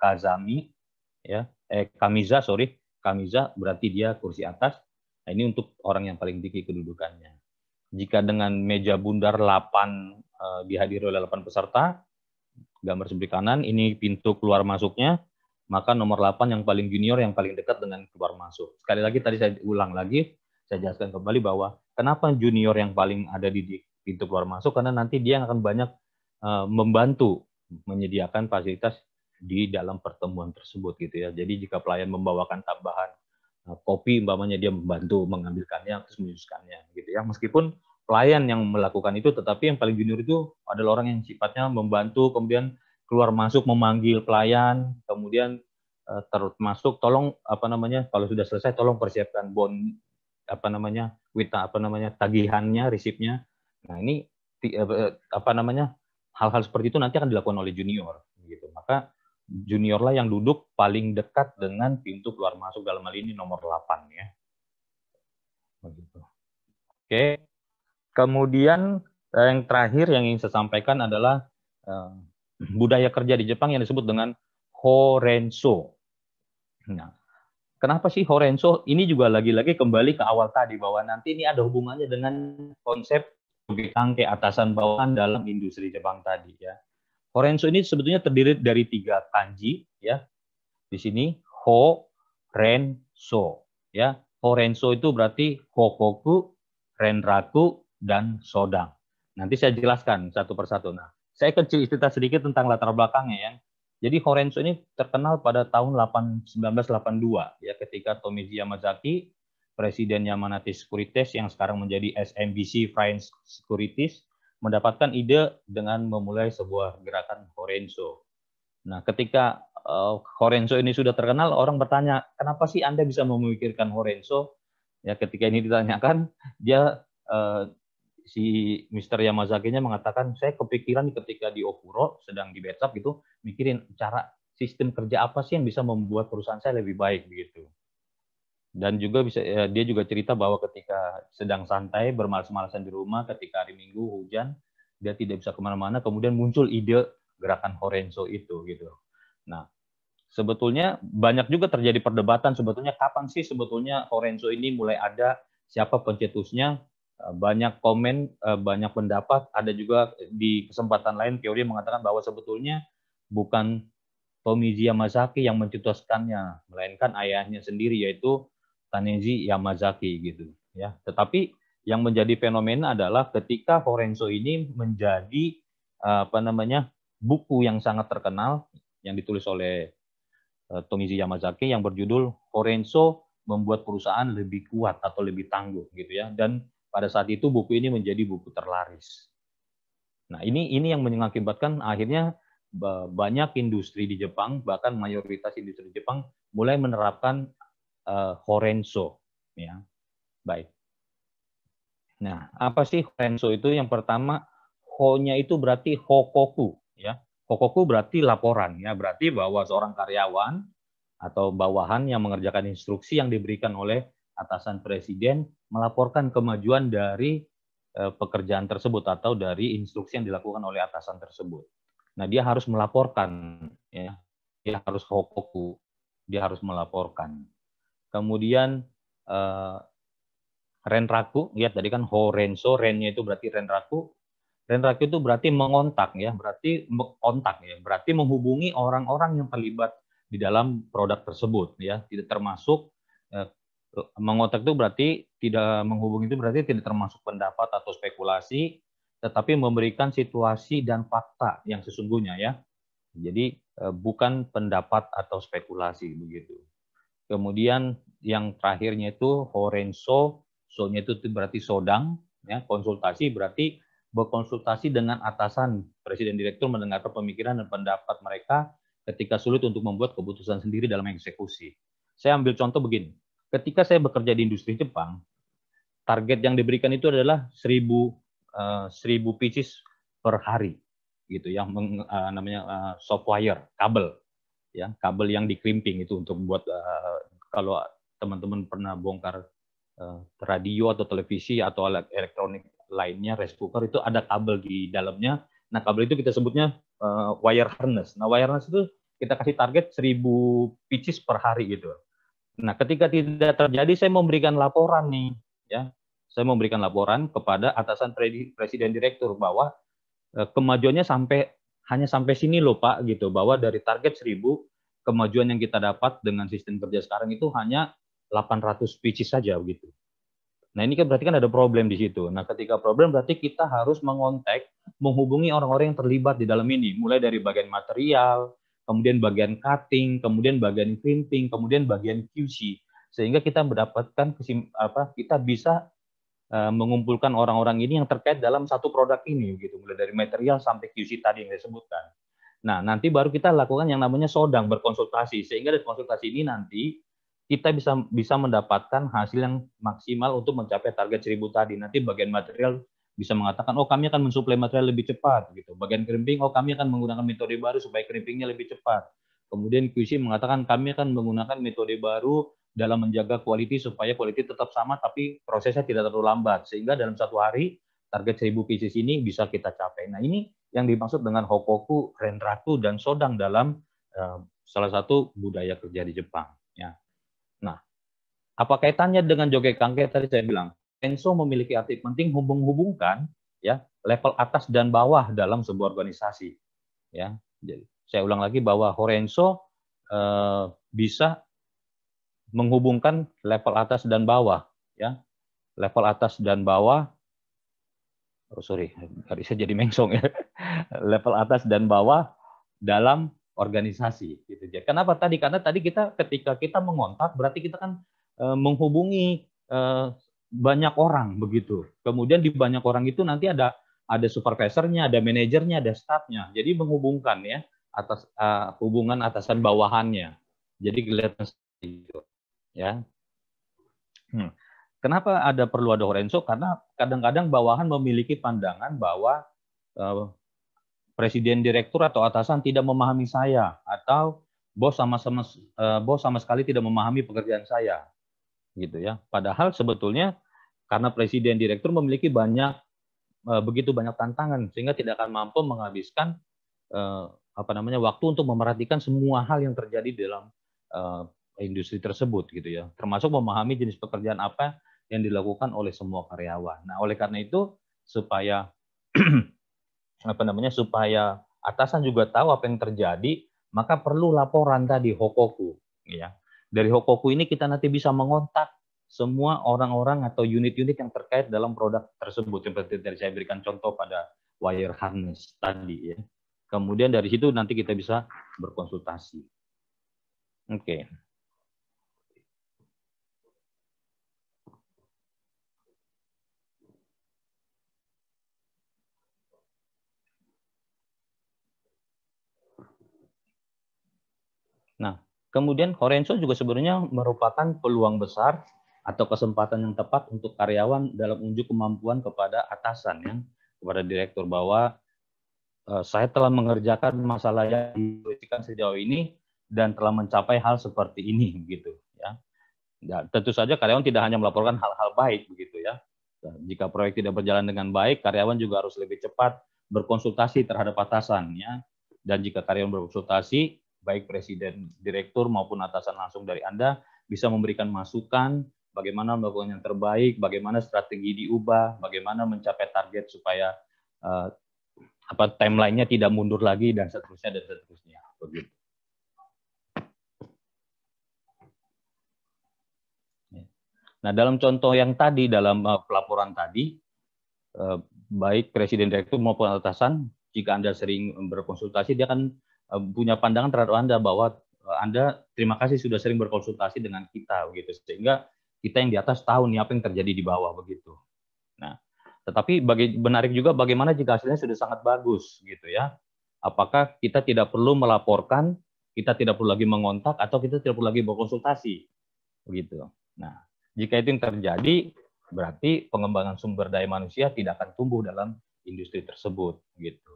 Kamiza berarti dia kursi atas. Nah, ini untuk orang yang paling tinggi kedudukannya. Jika dengan meja bundar 8 dihadiri oleh 8 peserta, gambar sebelah kanan ini pintu keluar masuknya, maka nomor 8 yang paling junior yang paling dekat dengan keluar masuk. Sekali lagi tadi saya ulang lagi, saya jelaskan kembali bahwa kenapa junior yang paling ada di pintu keluar masuk, karena nanti dia akan banyak membantu menyediakan fasilitas di dalam pertemuan tersebut gitu ya. Jadi jika pelayan membawakan tambahan kopi umpamanya, dia membantu mengambilkannya terus menyuskannya gitu ya. Meskipun pelayan yang melakukan itu, tetapi yang paling junior itu adalah orang yang sifatnya membantu, kemudian keluar masuk memanggil pelayan, kemudian termasuk tolong kalau sudah selesai tolong persiapkan tagihannya, resipnya. Nah, ini hal-hal seperti itu nanti akan dilakukan oleh junior gitu. Maka junior lah yang duduk paling dekat dengan pintu keluar masuk, dalam hal ini nomor 8 ya. Begitu. Oke. Kemudian yang terakhir yang ingin saya sampaikan adalah budaya kerja di Jepang yang disebut dengan Horenso. Nah, kenapa sih Horenso? Ini juga lagi-lagi kembali ke awal tadi, bahwa nanti ini ada hubungannya dengan konsep tangke atasan bawahan dalam industri Jepang tadi ya. Horenso ini sebetulnya terdiri dari 3 kanji ya. Di sini Horenso ya. Horenso itu berarti Hokoku, Renraku, dan Sodang. Nanti saya jelaskan satu persatu. Nah, saya akan cerita sedikit tentang latar belakangnya ya. Jadi Horenso ini terkenal pada tahun 1982 ya, ketika Tomichi Yamazaki, Presiden Yamanashi Securities yang sekarang menjadi SMBC Fine Securities, mendapatkan ide dengan memulai sebuah gerakan Horenso. Nah, ketika Horenso ini sudah terkenal, orang bertanya, kenapa sih Anda bisa memikirkan Horenso? Ya, ketika ini ditanyakan, dia si Mr. Yamazaki-nya mengatakan, saya kepikiran ketika di Ofuro, sedang di backup gitu, mikirin cara sistem kerja apa sih yang bisa membuat perusahaan saya lebih baik begitu. Dan juga dia juga cerita bahwa ketika sedang santai, bermalas-malasan di rumah, ketika hari Minggu hujan, dia tidak bisa kemana-mana, kemudian muncul ide gerakan Horenso itu gitu. Nah, sebetulnya banyak juga terjadi perdebatan sebetulnya kapan sih sebetulnya Horenso ini mulai ada, siapa pencetusnya, banyak komen, banyak pendapat. Ada juga di kesempatan lain teori mengatakan bahwa sebetulnya bukan Tomichi Yamazaki yang mencetuskannya, melainkan ayahnya sendiri, yaitu Taneji Yamazaki gitu ya. Tetapi yang menjadi fenomena adalah ketika Horenso ini menjadi buku yang sangat terkenal yang ditulis oleh Tomichi Yamazaki yang berjudul Horenso membuat perusahaan lebih kuat atau lebih tangguh gitu ya. Dan pada saat itu buku ini menjadi buku terlaris. Nah, ini yang mengakibatkan akhirnya banyak industri di Jepang, bahkan mayoritas industri Jepang mulai menerapkan Horenso ya. Baik. Nah, apa sih Horenso itu? Yang pertama, ho-nya itu berarti hokoku ya. Hokoku berarti laporan ya, berarti bahwa seorang karyawan atau bawahan yang mengerjakan instruksi yang diberikan oleh atasan presiden melaporkan kemajuan dari pekerjaan tersebut atau dari instruksi yang dilakukan oleh atasan tersebut. Nah, dia harus melaporkan ya. Dia harus hokoku. Dia harus melaporkan. Kemudian Renraku, ya tadi kan Horenso, Rennya itu berarti Renraku. Renraku itu berarti mengontak ya, berarti kontak ya, berarti menghubungi orang-orang yang terlibat di dalam produk tersebut ya, tidak termasuk mengontak itu berarti tidak menghubungi itu berarti tidak termasuk pendapat atau spekulasi, tetapi memberikan situasi dan fakta yang sesungguhnya ya. Jadi bukan pendapat atau spekulasi begitu. Kemudian yang terakhirnya itu horenso, so-nya itu berarti sodang, ya, konsultasi berarti berkonsultasi dengan atasan. Presiden direktur mendengarkan pemikiran dan pendapat mereka ketika sulit untuk membuat keputusan sendiri dalam eksekusi. Saya ambil contoh begini, ketika saya bekerja di industri Jepang, target yang diberikan itu adalah 1000 pieces per hari, gitu, yang namanya soft wire, kabel, ya, kabel yang dikrimping itu untuk buat kalau teman-teman pernah bongkar radio atau televisi atau alat elektronik lainnya, rice cooker, itu ada kabel di dalamnya. Nah, kabel itu kita sebutnya wire harness. Nah, wire harness itu kita kasih target 1000 pieces per hari gitu. Nah, ketika tidak terjadi, saya memberikan laporan nih, ya. Saya memberikan laporan kepada atasan presiden direktur bahwa kemajuannya hanya sampai sini loh Pak, gitu. Bahwa dari target 1000, kemajuan yang kita dapat dengan sistem kerja sekarang itu hanya 800 pieces saja begitu. Nah, ini kan berarti kan ada problem di situ. Nah, ketika problem berarti kita harus mengontak, menghubungi orang-orang yang terlibat di dalam ini, mulai dari bagian material, kemudian bagian cutting, kemudian bagian crimping, kemudian bagian QC, sehingga kita mendapatkan kita bisa mengumpulkan orang-orang ini yang terkait dalam satu produk ini, gitu, mulai dari material sampai QC tadi yang saya sebutkan. Nah, nanti baru kita lakukan yang namanya sodang, berkonsultasi, sehingga dari konsultasi ini nanti kita bisa mendapatkan hasil yang maksimal untuk mencapai target 1000 tadi. Nanti bagian material bisa mengatakan, oh kami akan mensuplai material lebih cepat, gitu. Bagian crimping, oh kami akan menggunakan metode baru supaya crimpingnya lebih cepat. Kemudian QC mengatakan kami akan menggunakan metode baru dalam menjaga quality supaya quality tetap sama tapi prosesnya tidak terlalu lambat, sehingga dalam satu hari target 1000 pieces ini bisa kita capai. Nah, ini yang dimaksud dengan hokoku, renraku, dan sodang dalam salah satu budaya kerja di Jepang. Ya. Nah, apa kaitannya dengan joge kangke tadi saya bilang? Renso memiliki arti penting menghubungkan, ya, level atas dan bawah dalam sebuah organisasi. Ya, jadi saya ulang lagi bahwa horenso bisa menghubungkan level atas dan bawah, ya, level atas dan bawah. Oh sorry, tadi saya jadi mengsong ya. Level atas dan bawah dalam organisasi, gitu. Kenapa tadi? Karena tadi ketika kita mengontak berarti kita kan menghubungi banyak orang begitu. Kemudian di banyak orang itu nanti ada supervisornya, ada manajernya, ada staffnya. Jadi menghubungkan, ya, atas hubungan atasan bawahannya. Jadi kelihatan itu, ya. Kenapa perlu ada horenso? Karena kadang-kadang bawahan memiliki pandangan bahwa presiden direktur atau atasan tidak memahami saya, atau bos sama sekali tidak memahami pekerjaan saya, gitu ya. Padahal sebetulnya karena presiden direktur memiliki begitu banyak tantangan sehingga tidak akan mampu menghabiskan waktu untuk memerhatikan semua hal yang terjadi dalam industri tersebut, gitu ya. Termasuk memahami jenis pekerjaan apa yang dilakukan oleh semua karyawan. Nah, oleh karena itu supaya supaya atasan juga tahu apa yang terjadi, maka perlu laporan tadi, hokoku, ya. Dari hokoku ini kita nanti bisa mengontak semua orang-orang atau unit-unit yang terkait dalam produk tersebut, seperti tadi saya berikan contoh pada wire harness tadi, ya. Kemudian dari situ nanti kita bisa berkonsultasi. Oke. Nah, kemudian horenso juga sebenarnya merupakan peluang besar atau kesempatan yang tepat untuk karyawan dalam unjuk kemampuan kepada atasan, ya, kepada direktur, bahwa saya telah mengerjakan masalah yang diproyeksikan sejauh ini dan telah mencapai hal seperti ini, gitu, ya. Ya, tentu saja karyawan tidak hanya melaporkan hal-hal baik, begitu ya. Jika proyek tidak berjalan dengan baik, karyawan juga harus lebih cepat berkonsultasi terhadap atasannya. Dan jika karyawan berkonsultasi, baik presiden direktur maupun atasan langsung dari Anda bisa memberikan masukan bagaimana melakukan yang terbaik, bagaimana strategi diubah, bagaimana mencapai target supaya timeline-nya tidak mundur lagi, dan seterusnya dan seterusnya, begitu. Nah, dalam contoh yang tadi, dalam pelaporan tadi, baik presiden direktur maupun atasan, jika Anda sering berkonsultasi, dia akan punya pandangan terhadap Anda bahwa Anda terima kasih sudah sering berkonsultasi dengan kita begitu, sehingga kita yang di atas tahu nih apa yang terjadi di bawah begitu. Nah, tetapi menarik juga bagaimana jika hasilnya sudah sangat bagus gitu ya. Apakah kita tidak perlu melaporkan, kita tidak perlu lagi mengontak, atau kita tidak perlu lagi berkonsultasi begitu. Nah, jika itu yang terjadi, berarti pengembangan sumber daya manusia tidak akan tumbuh dalam industri tersebut gitu.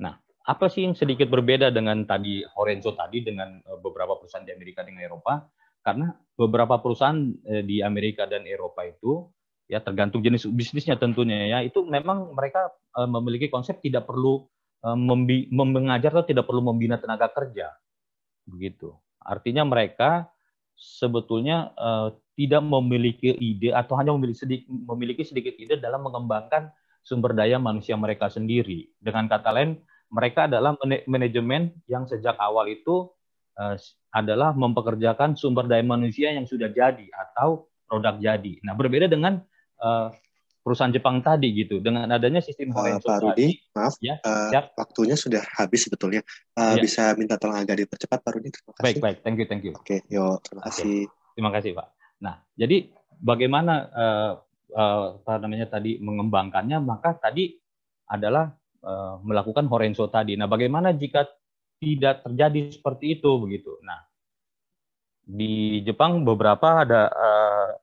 Nah, apa sih yang sedikit berbeda dengan tadi Horenzo tadi dengan beberapa perusahaan di Amerika dan Eropa? Karena beberapa perusahaan di Amerika dan Eropa itu ya tergantung jenis bisnisnya tentunya ya, itu memang mereka memiliki konsep tidak perlu mengajar atau tidak perlu membina tenaga kerja begitu. Artinya mereka sebetulnya tidak memiliki ide atau hanya memiliki sedikit ide dalam mengembangkan sumber daya manusia mereka sendiri. Dengan kata lain, mereka adalah manajemen yang sejak awal itu adalah mempekerjakan sumber daya manusia yang sudah jadi atau produk jadi. Nah, berbeda dengan perusahaan Jepang tadi gitu. Dengan adanya sistem Horenso Pak Rudi, tadi, maaf, ya, waktunya sudah habis sebetulnya. ya. Bisa minta tolong agak dipercepat, Pak Rudi? Terima kasih. Baik, thank you. Oke, yuk, terima kasih. Terima kasih, Pak. Nah, jadi bagaimana apa namanya tadi mengembangkannya? Maka tadi adalah melakukan Horenso tadi. Nah, bagaimana jika tidak terjadi seperti itu begitu? Nah, di Jepang beberapa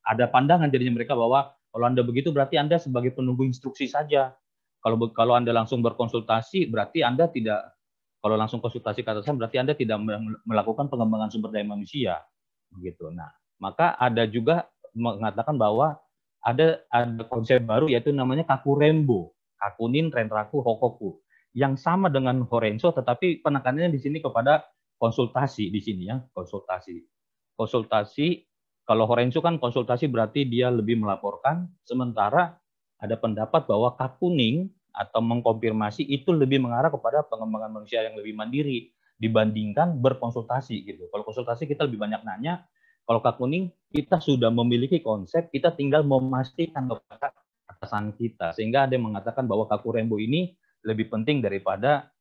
ada pandangan jadinya mereka bahwa kalau Anda begitu berarti Anda sebagai penunggu instruksi saja. Kalau Anda langsung berkonsultasi berarti Anda tidak, kalau langsung konsultasi ke atasan berarti Anda tidak melakukan pengembangan sumber daya manusia begitu. Nah, maka ada juga mengatakan bahwa ada konsep baru yaitu namanya kakurembo, kakunin, renraku, hokoku, yang sama dengan Horenso tetapi penekanannya di sini kepada konsultasi di sini ya, konsultasi. Kalau Horenso kan konsultasi berarti dia lebih melaporkan, sementara ada pendapat bahwa kakuning atau mengkonfirmasi itu lebih mengarah kepada pengembangan manusia yang lebih mandiri dibandingkan berkonsultasi gitu. Kalau konsultasi kita lebih banyak nanya, kalau kakuning kita sudah memiliki konsep, kita tinggal memastikan kepada atasan kita. Sehingga ada yang mengatakan bahwa kakurembo ini lebih penting daripada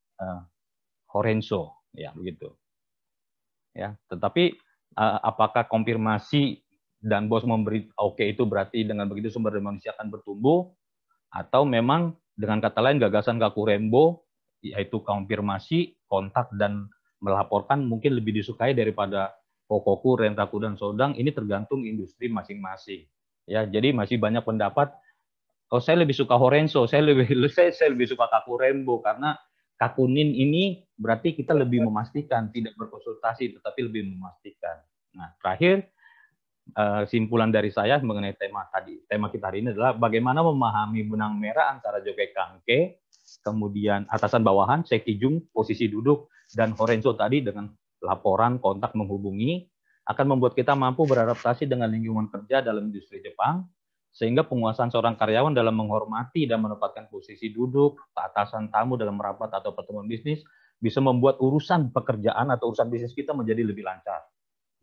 Horenso, ya begitu. Ya, tetapi apakah konfirmasi dan bos memberi oke itu berarti dengan begitu sumber daya manusia akan bertumbuh, atau memang dengan kata lain gagasan kakurembo yaitu konfirmasi, kontak dan melaporkan mungkin lebih disukai daripada Hokoku, Renraku dan Sodang. Ini tergantung industri masing-masing. Ya, jadi masih banyak pendapat. Oh, saya lebih suka Horenso, saya lebih suka kakurembo karena kakunin ini berarti kita lebih memastikan, tidak berkonsultasi tetapi lebih memastikan. Nah, terakhir simpulan dari saya mengenai tema kita hari ini adalah bagaimana memahami benang merah antara Jokai Kangke, kemudian atasan bawahan, Sekijung, posisi duduk, dan Horenso tadi dengan laporan, kontak, menghubungi, akan membuat kita mampu beradaptasi dengan lingkungan kerja dalam industri Jepang, sehingga penguasaan seorang karyawan dalam menghormati dan menempatkan posisi duduk, atasan tamu dalam rapat atau pertemuan bisnis, bisa membuat urusan pekerjaan atau urusan bisnis kita menjadi lebih lancar.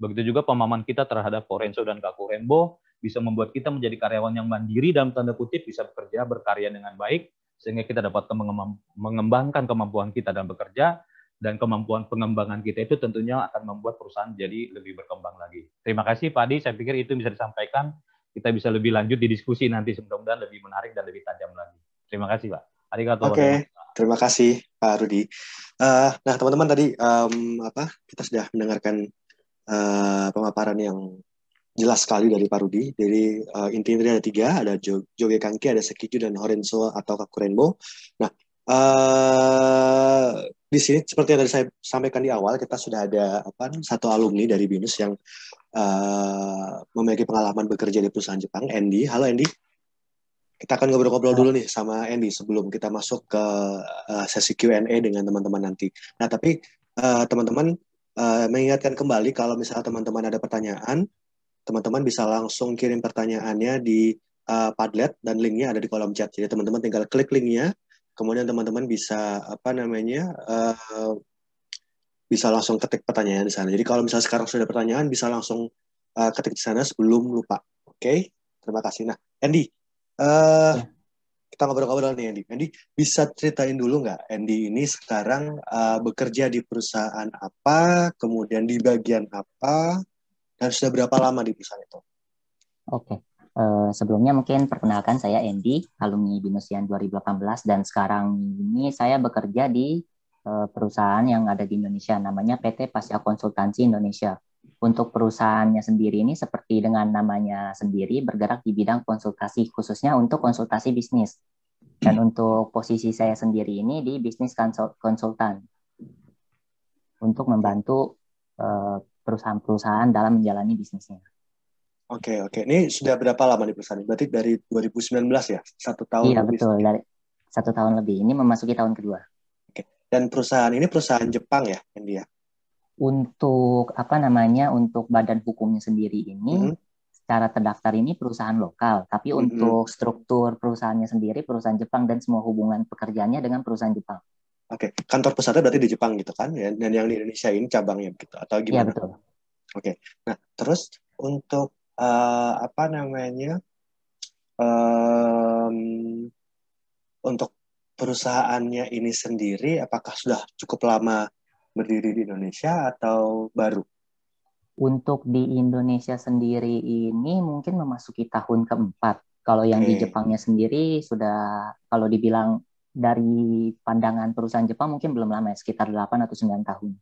Begitu juga pemahaman kita terhadap Horenso dan kakurembo bisa membuat kita menjadi karyawan yang mandiri dalam tanda kutip, bisa bekerja, berkarya dengan baik, sehingga kita dapat mengembangkan kemampuan kita dalam bekerja, dan kemampuan pengembangan kita itu tentunya akan membuat perusahaan jadi lebih berkembang lagi. Terima kasih Pak Adi, saya pikir itu bisa disampaikan. Kita bisa lebih lanjut di diskusi nanti, mudah-mudahan lebih menarik dan lebih tajam lagi. Terima kasih Pak. Oke, terima kasih Pak Rudi. Nah teman-teman tadi kita sudah mendengarkan pemaparan yang jelas sekali dari Pak Rudi. Jadi intinya ada 3, ada Jokai Kangke, ada Sekiju, dan Horenso atau kakurembo. Nah, di sini seperti yang tadi saya sampaikan di awal, kita sudah ada satu alumni dari BINUS yang memiliki pengalaman bekerja di perusahaan Jepang, Andy. Halo Andy. Kita akan ngobrol-ngobrol dulu nih sama Andy sebelum kita masuk ke sesi Q&A dengan teman-teman nanti. Nah, tapi teman-teman mengingatkan kembali kalau misalnya teman-teman ada pertanyaan, teman-teman bisa langsung kirim pertanyaannya di Padlet dan linknya ada di kolom chat. Jadi teman-teman tinggal klik linknya, kemudian teman-teman bisa bisa langsung ketik pertanyaan di sana. Jadi kalau misalnya sekarang sudah ada pertanyaan, bisa langsung ketik di sana sebelum lupa. Oke? Terima kasih. Nah, Andy, kita kita ngobrol-ngobrol nih Andy. Andy bisa ceritain dulu nggak Andy ini sekarang bekerja di perusahaan apa, kemudian di bagian apa, dan sudah berapa lama di perusahaan itu? Oke. Sebelumnya mungkin perkenalkan saya Andy, alumni Binus Yan 2018 dan sekarang ini saya bekerja di perusahaan yang ada di Indonesia namanya PT Pasya Konsultansi Indonesia. Untuk perusahaannya sendiri ini seperti dengan namanya sendiri bergerak di bidang konsultasi khususnya untuk konsultasi bisnis. Dan untuk posisi saya sendiri ini di bisnis konsultan untuk membantu perusahaan-perusahaan dalam menjalani bisnisnya. Oke. Ini sudah berapa lama di perusahaan ini? Berarti dari 2019 ya? 1 tahun Iya, lebih. betul. Dari 1 tahun lebih. Ini memasuki tahun kedua. Oke. Dan perusahaan ini perusahaan Jepang ya, India? Untuk untuk badan hukumnya sendiri ini secara terdaftar ini perusahaan lokal, tapi untuk struktur perusahaannya sendiri perusahaan Jepang dan semua hubungan pekerjaannya dengan perusahaan Jepang. Oke. Kantor pusatnya berarti di Jepang gitu kan? Ya? Dan yang di Indonesia ini cabangnya begitu atau Iya, gimana? betul. Oke. Nah, terus untuk untuk perusahaannya ini sendiri, apakah sudah cukup lama berdiri di Indonesia atau baru? Untuk di Indonesia sendiri ini mungkin memasuki tahun keempat. Kalau yang di Jepangnya sendiri sudah, kalau dibilang dari pandangan perusahaan Jepang mungkin belum lama ya, sekitar 8 atau 9 tahun.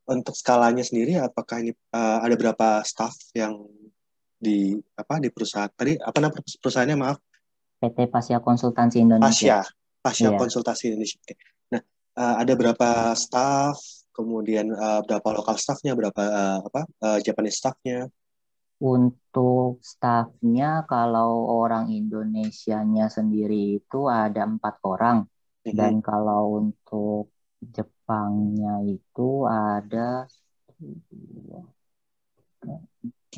Untuk skalanya sendiri, apakah ini ada berapa staff yang di perusahaan tadi? Apa nama perusahaannya, maaf? PT Pasya Konsultansi Indonesia. Pasya Konsultasi Indonesia. Oke. Nah, ada berapa staff? Kemudian berapa lokal staffnya? Berapa Japanese staffnya? Untuk staffnya kalau orang Indonesianya sendiri itu ada 4 orang. Dan kalau untuk Jepangnya itu ada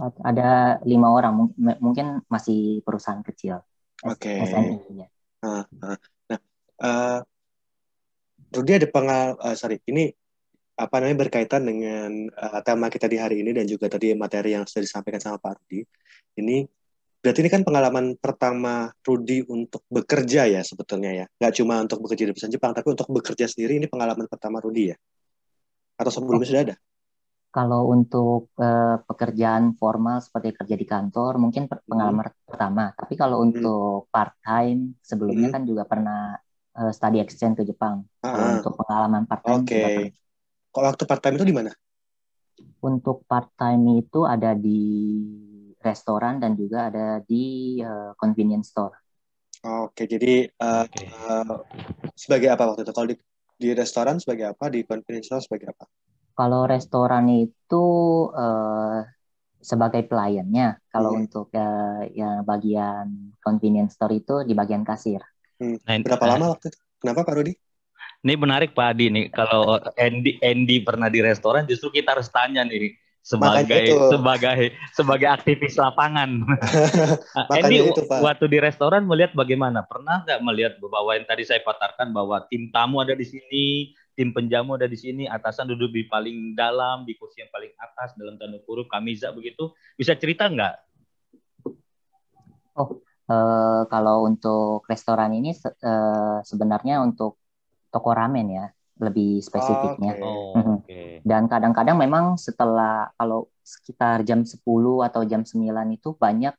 5 orang. Mungkin masih perusahaan kecil. Oke. SMI ya. Rudy ada ini berkaitan dengan tema kita di hari ini dan juga tadi materi yang sudah disampaikan sama Pak Rudy. Berarti ini kan pengalaman pertama Rudy untuk bekerja ya sebetulnya ya. Nggak cuma untuk bekerja di perusahaan Jepang, tapi untuk bekerja sendiri ini pengalaman pertama Rudy ya? Atau sebelumnya sudah ada? Kalau untuk pekerjaan formal seperti kerja di kantor, mungkin pengalaman pertama. Tapi kalau untuk part-time, sebelumnya kan juga pernah study exchange ke Jepang. Kalau untuk pengalaman part-time juga pernah. Kalau waktu part-time itu di mana? Untuk part-time itu ada di restoran dan juga ada di convenience store. Oke, jadi sebagai apa waktu itu? Kalau di restoran sebagai apa? Di convenience store sebagai apa? Kalau restoran itu sebagai pelayannya. Kalau untuk yang bagian convenience store itu di bagian kasir. Berapa lama waktu itu? Kenapa Pak Rudy? Ini menarik Pak Adi nih. Kalau Andy pernah di restoran, justru kita harus tanya nih sebagai aktivis lapangan. Andy waktu di restoran melihat bagaimana? Pernah nggak melihat bahwa yang tadi saya paparkan bahwa tim tamu ada di sini, tim penjamu ada di sini, atasan duduk di paling dalam, di kursi yang paling atas dalam tanda kurung kamiza begitu? Bisa cerita nggak? Kalau untuk restoran ini sebenarnya untuk toko ramen ya, lebih spesifiknya. Dan kadang-kadang memang kalau sekitar jam 10 atau jam 9 itu banyak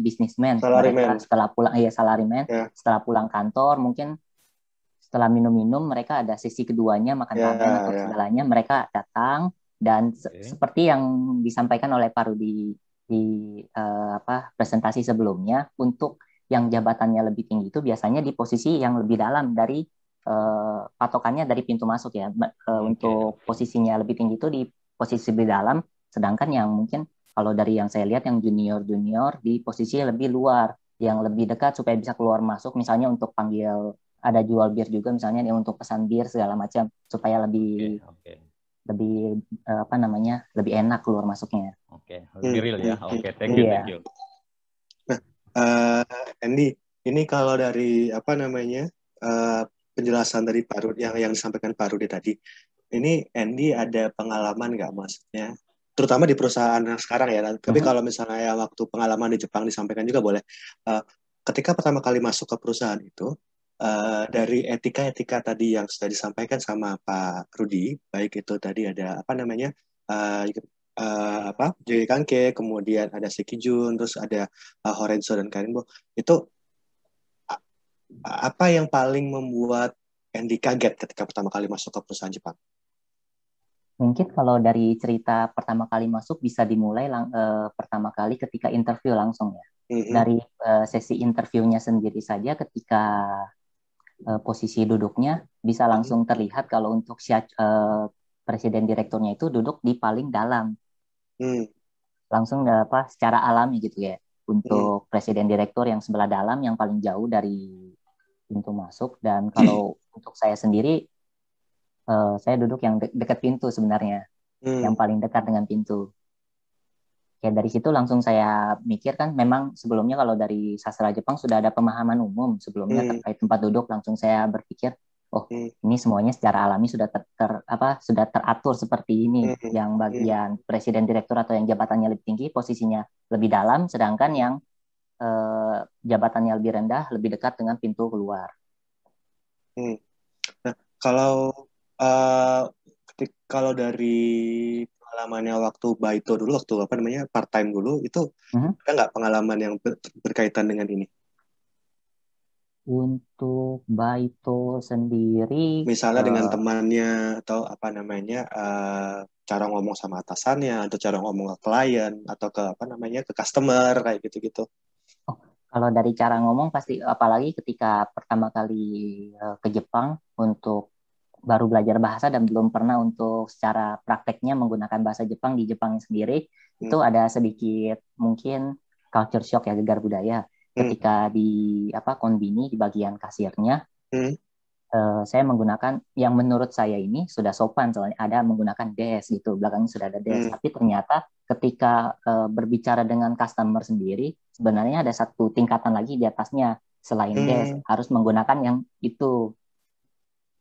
bisnismen mereka setelah pulang salaryman setelah pulang kantor mungkin setelah minum-minum mereka ada sesi keduanya makan ramen atau segalanya mereka datang dan seperti yang disampaikan oleh Pak Rudy di presentasi sebelumnya, untuk yang jabatannya lebih tinggi itu biasanya di posisi yang lebih dalam dari patokannya dari pintu masuk ya. Untuk posisinya lebih tinggi itu di posisi lebih dalam, sedangkan yang mungkin kalau dari yang saya lihat yang junior di posisi lebih luar, yang lebih dekat supaya bisa keluar masuk, misalnya untuk panggil ada jual bir juga misalnya untuk pesan bir segala macam supaya lebih lebih enak keluar masuknya. Lebih real ya. Thank you. Nah, Andy, ini kalau dari penjelasan dari Pak Rudy yang disampaikan Pak Rudy tadi, ini Andy ada pengalaman nggak maksudnya, terutama di perusahaan yang sekarang ya. Tapi kalau misalnya waktu pengalaman di Jepang disampaikan juga boleh. ketika pertama kali masuk ke perusahaan itu, dari etika-etika tadi yang sudah disampaikan sama Pak Rudi, baik itu tadi ada apa namanya, apa Joy Kanke, kemudian ada Sekijun, terus ada Horenzo dan Karinbo, itu apa yang paling membuat Andy kaget ketika pertama kali masuk ke perusahaan Jepang? Mungkin kalau dari cerita pertama kali masuk bisa dimulai pertama kali ketika interview langsung ya. Dari sesi interviewnya sendiri saja ketika posisi duduknya bisa langsung terlihat kalau untuk presiden direkturnya itu duduk di paling dalam. Langsung secara alami gitu ya. Untuk presiden direktur yang sebelah dalam yang paling jauh dari pintu masuk, dan kalau untuk saya sendiri saya duduk yang dekat pintu sebenarnya, yang paling dekat dengan pintu. Ya dari situ langsung saya mikir kan, memang sebelumnya kalau dari sastra Jepang sudah ada pemahaman umum sebelumnya terkait tempat duduk, langsung saya berpikir, oh ini semuanya secara alami sudah sudah teratur seperti ini, yang bagian presiden direktur atau yang jabatannya lebih tinggi posisinya lebih dalam, sedangkan yang jabatannya lebih rendah lebih dekat dengan pintu keluar. Nah, kalau dari pengalamannya waktu Baito dulu, waktu apa namanya part time dulu, itu ada nggak pengalaman yang berkaitan dengan ini? Untuk Baito sendiri, misalnya dengan temannya atau apa namanya cara ngomong sama atasannya, atau cara ngomong ke klien, atau ke apa namanya ke customer kayak gitu-gitu. Oh, kalau dari cara ngomong pasti, apalagi ketika pertama kali ke Jepang untuk baru belajar bahasa dan belum pernah untuk secara prakteknya menggunakan bahasa Jepang di Jepang sendiri, itu ada sedikit mungkin culture shock ya, gegar budaya. Ketika di konbini di bagian kasirnya, saya menggunakan yang menurut saya ini sudah sopan, soalnya ada menggunakan des gitu, belakangnya sudah ada des. Tapi ternyata ketika berbicara dengan customer sendiri, sebenarnya ada satu tingkatan lagi di atasnya selain des, harus menggunakan yang itu.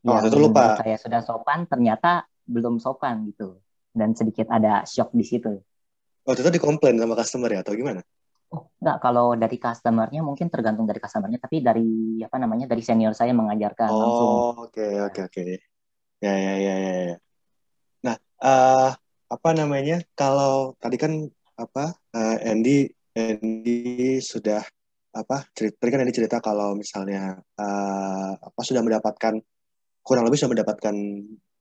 Yang menurut saya sudah sopan, ternyata belum sopan gitu. Dan sedikit ada shock di situ. Waktu itu dikomplain sama customer ya, atau gimana? Oh, enggak, kalau dari customernya mungkin tergantung dari customernya, tapi dari dari senior saya mengajarkan langsung. Oke. Ya. Nah, apa namanya? Kalau tadi kan Andy sudah tadi kan Andy cerita kalau misalnya sudah mendapatkan kurang lebih sudah mendapatkan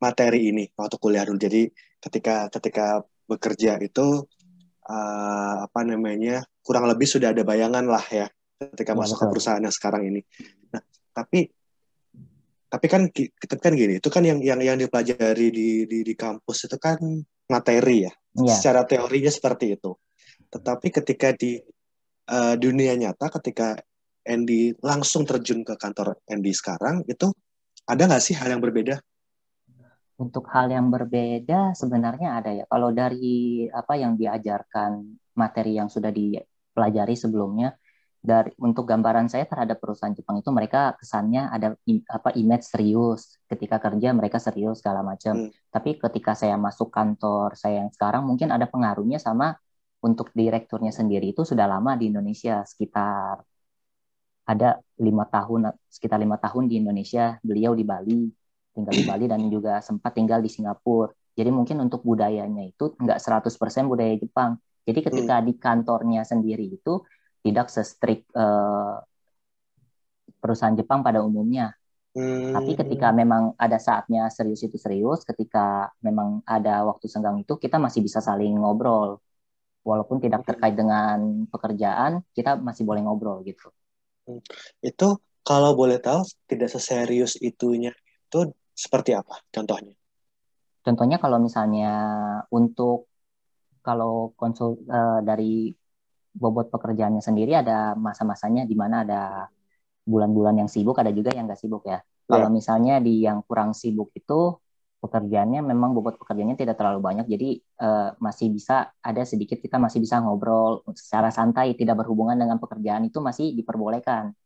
materi ini waktu kuliah dulu. Jadi ketika bekerja itu kurang lebih sudah ada bayangan lah ya ketika masuk ke perusahaan yang sekarang ini. Nah, tapi kan gini, itu kan yang dipelajari di kampus itu kan materi ya. Secara teorinya seperti itu. Tetapi ketika di dunia nyata, ketika Andy langsung terjun ke kantor Andy sekarang, itu ada nggak sih hal yang berbeda? Untuk hal yang berbeda sebenarnya ada ya. Kalau dari apa yang diajarkan, materi yang sudah dipelajari sebelumnya, untuk gambaran saya terhadap perusahaan Jepang itu, mereka kesannya ada image serius, ketika kerja mereka serius segala macam. Tapi ketika saya masuk kantor saya yang sekarang, mungkin ada pengaruhnya sama untuk direkturnya sendiri itu sudah lama di Indonesia, sekitar 5 tahun di Indonesia, beliau tinggal di Bali dan juga sempat tinggal di Singapura. Jadi mungkin untuk budayanya itu nggak 100% budaya Jepang. Jadi ketika di kantornya sendiri itu tidak se-strict perusahaan Jepang pada umumnya. Tapi ketika memang ada saatnya serius itu serius, ketika memang ada waktu senggang itu kita masih bisa saling ngobrol. Walaupun tidak terkait dengan pekerjaan, kita masih boleh ngobrol gitu. Itu kalau boleh tahu tidak seserius itunya itu seperti apa contohnya? Contohnya kalau misalnya kalau dari bobot pekerjaannya sendiri ada masa-masanya di mana ada bulan-bulan yang sibuk, ada juga yang nggak sibuk ya. Kalau misalnya di yang kurang sibuk itu pekerjaannya memang bobot pekerjaannya tidak terlalu banyak, jadi masih bisa ada sedikit, kita masih bisa ngobrol secara santai, tidak berhubungan dengan pekerjaan, itu masih diperbolehkan.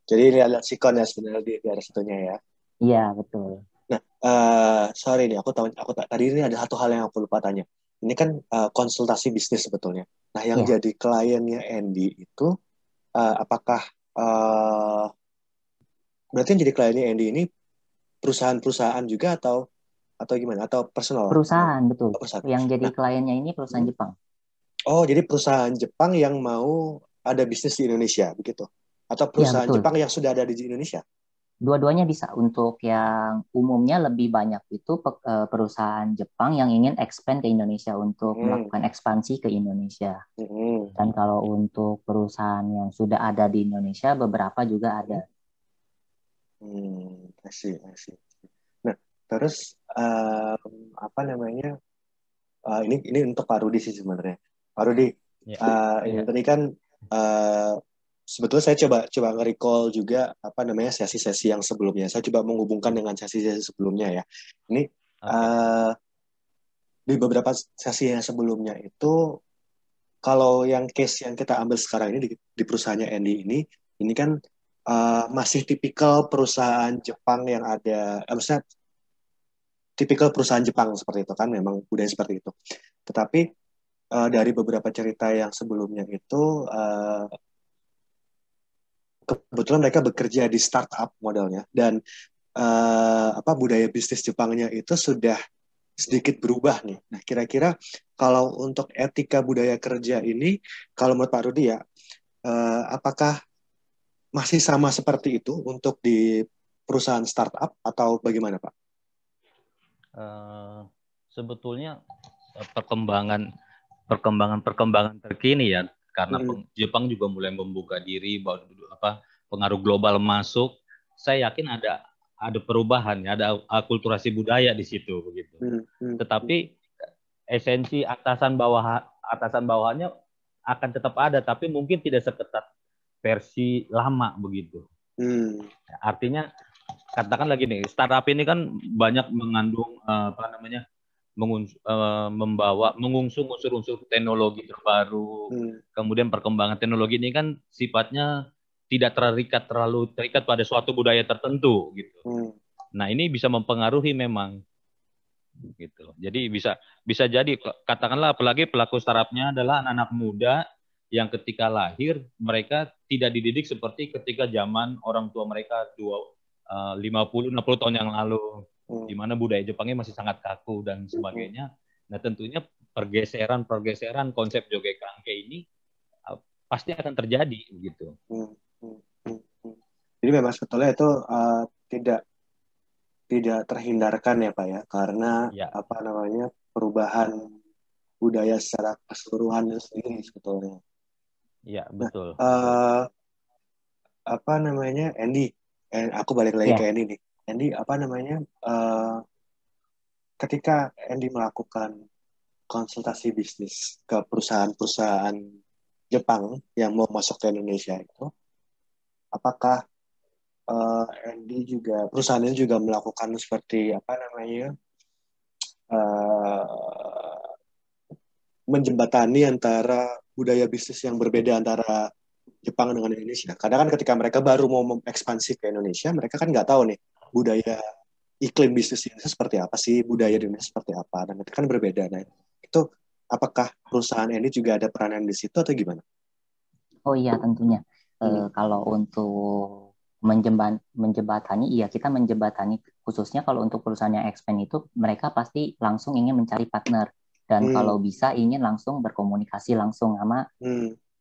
Jadi ini adalah sikon ya sebenarnya di daerah situnya ya. Iya betul. Nah, sorry nih, aku tadi ini ada satu hal yang aku lupa tanya. ini kan konsultasi bisnis sebetulnya. Nah, yang jadi kliennya Andy itu apakah berarti yang jadi kliennya Andy ini perusahaan-perusahaan juga atau gimana? Atau personal? Perusahaan, betul. Perusahaan. Yang jadi Nah, kliennya ini perusahaan Jepang. oh, jadi perusahaan Jepang yang mau ada bisnis di Indonesia, begitu? Atau Ya, perusahaan betul. Jepang yang sudah ada di Indonesia? Dua-duanya bisa. Untuk yang umumnya lebih banyak itu perusahaan Jepang yang ingin expand ke Indonesia untuk melakukan ekspansi ke Indonesia. Dan kalau untuk perusahaan yang sudah ada di Indonesia, beberapa juga ada. I see. Nah, terus apa namanya? Ini untuk Pak Rudi sih sebenarnya. Pak Rudi, ini tadi kan sebetulnya saya coba nge-recall juga apa namanya sesi-sesi yang sebelumnya. Saya coba menghubungkan dengan sesi-sesi sebelumnya ya. Ini di beberapa sesi yang sebelumnya itu, kalau yang case yang kita ambil sekarang ini di perusahaannya Andy ini kan masih tipikal perusahaan Jepang yang ada, maksudnya tipikal perusahaan Jepang seperti itu kan, memang budaya seperti itu. Tetapi dari beberapa cerita yang sebelumnya itu kebetulan mereka bekerja di startup modelnya, dan budaya bisnis Jepangnya itu sudah sedikit berubah nih. Nah, kira-kira kalau untuk etika budaya kerja ini, kalau menurut Pak Rudi ya, apakah masih sama seperti itu untuk di perusahaan startup atau bagaimana, Pak? Sebetulnya perkembangan terkini ya, karena Jepang juga mulai membuka diri bahwa pengaruh global masuk. Saya yakin ada perubahan, ada akulturasi budaya di situ begitu. Tetapi esensi atasan bawahannya akan tetap ada, tapi mungkin tidak seketat versi lama begitu. Artinya katakan lagi nih, startup ini kan banyak mengandung mengusung unsur-unsur teknologi terbaru. Kemudian perkembangan teknologi ini kan sifatnya tidak terlalu terikat pada suatu budaya tertentu gitu. Nah, ini bisa mempengaruhi memang gitu. Jadi bisa jadi katakanlah apalagi pelaku startupnya adalah anak-anak muda yang ketika lahir mereka tidak dididik seperti ketika zaman orang tua mereka 50-60 tahun yang lalu, di mana budaya Jepangnya masih sangat kaku dan sebagainya. Nah, tentunya pergeseran konsep joget kangke ini pasti akan terjadi gitu. Jadi memang sebetulnya itu tidak terhindarkan ya Pak ya, karena perubahan budaya secara keseluruhan sendiri sebetulnya. Iya, betul. Nah, Andy, aku balik lagi ke Andy nih. Andy, ketika Andy melakukan konsultasi bisnis ke perusahaan-perusahaan Jepang yang mau masuk ke Indonesia itu, apakah Andy juga, perusahaannya juga melakukan seperti menjembatani antara budaya bisnis yang berbeda antara Jepang dengan Indonesia. Kadang kan ketika mereka baru mau mengekspansi ke Indonesia, mereka kan nggak tahu nih budaya iklim bisnis Indonesia seperti apa sih, budaya di Indonesia seperti apa, dan itu kan berbeda. Nah, itu apakah perusahaan ini juga ada peranan di situ atau gimana? Oh iya, tentunya. Kalau untuk menjembatani, iya kita menjembatani, khususnya kalau untuk perusahaan yang expand itu mereka pasti langsung ingin mencari partner, dan kalau bisa ingin langsung berkomunikasi langsung sama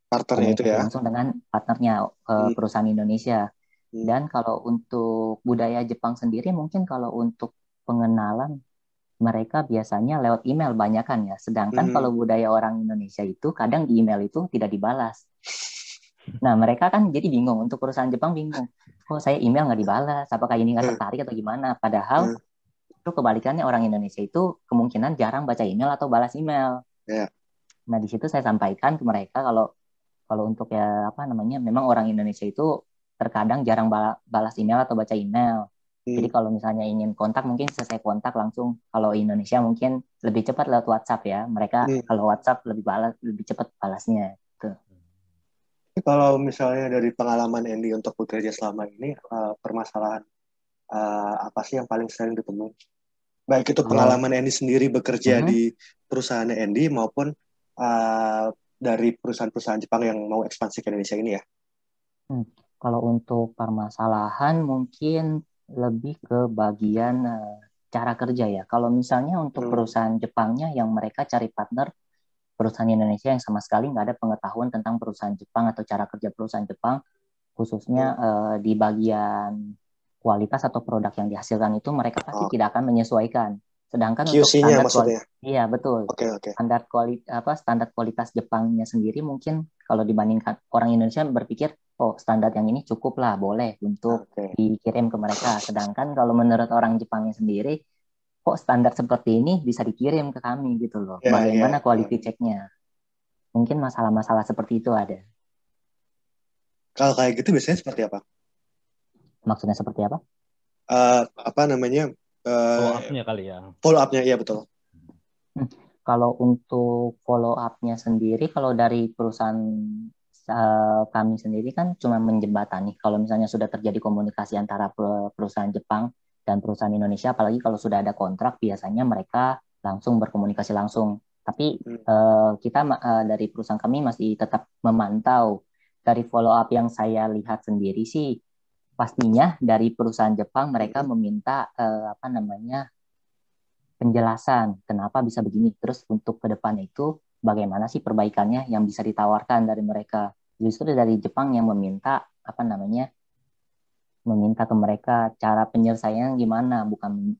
partnernya itu ya, langsung dengan partnernya perusahaan Indonesia. Dan kalau untuk budaya Jepang sendiri, mungkin kalau untuk pengenalan mereka biasanya lewat email banyak kan ya, sedangkan kalau budaya orang Indonesia itu kadang di email itu tidak dibalas. Nah, mereka kan jadi bingung, untuk perusahaan Jepang bingung. Oh, saya email nggak dibalas, apakah ini nggak tertarik atau gimana? Padahal itu kebalikannya, orang Indonesia itu kemungkinan jarang baca email atau balas email. Nah, di situ saya sampaikan ke mereka kalau untuk memang orang Indonesia itu terkadang jarang balas email atau baca email. Jadi kalau misalnya ingin kontak, mungkin selesai kontak langsung. Kalau Indonesia mungkin lebih cepat lewat WhatsApp ya. Mereka kalau WhatsApp lebih cepat balasnya. Kalau misalnya dari pengalaman Andy untuk bekerja selama ini, permasalahan apa sih yang paling sering ditemui? Baik itu pengalaman Andy sendiri bekerja di perusahaan Andy maupun dari perusahaan-perusahaan Jepang yang mau ekspansi ke Indonesia ini ya? Kalau untuk permasalahan mungkin lebih ke bagian cara kerja ya. Kalau misalnya untuk perusahaan Jepangnya yang mereka cari partner perusahaan Indonesia yang sama sekali nggak ada pengetahuan tentang perusahaan Jepang atau cara kerja perusahaan Jepang, khususnya di bagian kualitas atau produk yang dihasilkan itu mereka pasti tidak akan menyesuaikan. Sedangkan untuk QC-nya standar maksudnya? iya betul. Standar kualitas Jepangnya sendiri mungkin kalau dibandingkan orang Indonesia berpikir, oh standar yang ini cukup lah, boleh untuk dikirim ke mereka. Sedangkan kalau menurut orang Jepangnya sendiri, kok standar seperti ini bisa dikirim ke kami gitu loh. Bagaimana quality check-nya? Mungkin masalah-masalah seperti itu ada. Kalau kayak gitu biasanya seperti apa? Maksudnya seperti apa? Apa namanya? Follow up-nya kali ya. Follow up-nya, iya betul. Kalau untuk follow up-nya sendiri, kalau dari perusahaan kami sendiri kan cuma menjembatani. Kalau misalnya sudah terjadi komunikasi antara perusahaan Jepang dan perusahaan Indonesia, apalagi kalau sudah ada kontrak, biasanya mereka langsung berkomunikasi langsung. Tapi kita dari perusahaan kami masih tetap memantau. Dari follow up yang saya lihat sendiri sih, pastinya dari perusahaan Jepang mereka meminta penjelasan kenapa bisa begini. Terus untuk ke depan itu bagaimana sih perbaikannya yang bisa ditawarkan dari mereka. Justru dari Jepang yang meminta meminta ke mereka cara penyelesaian gimana, bukan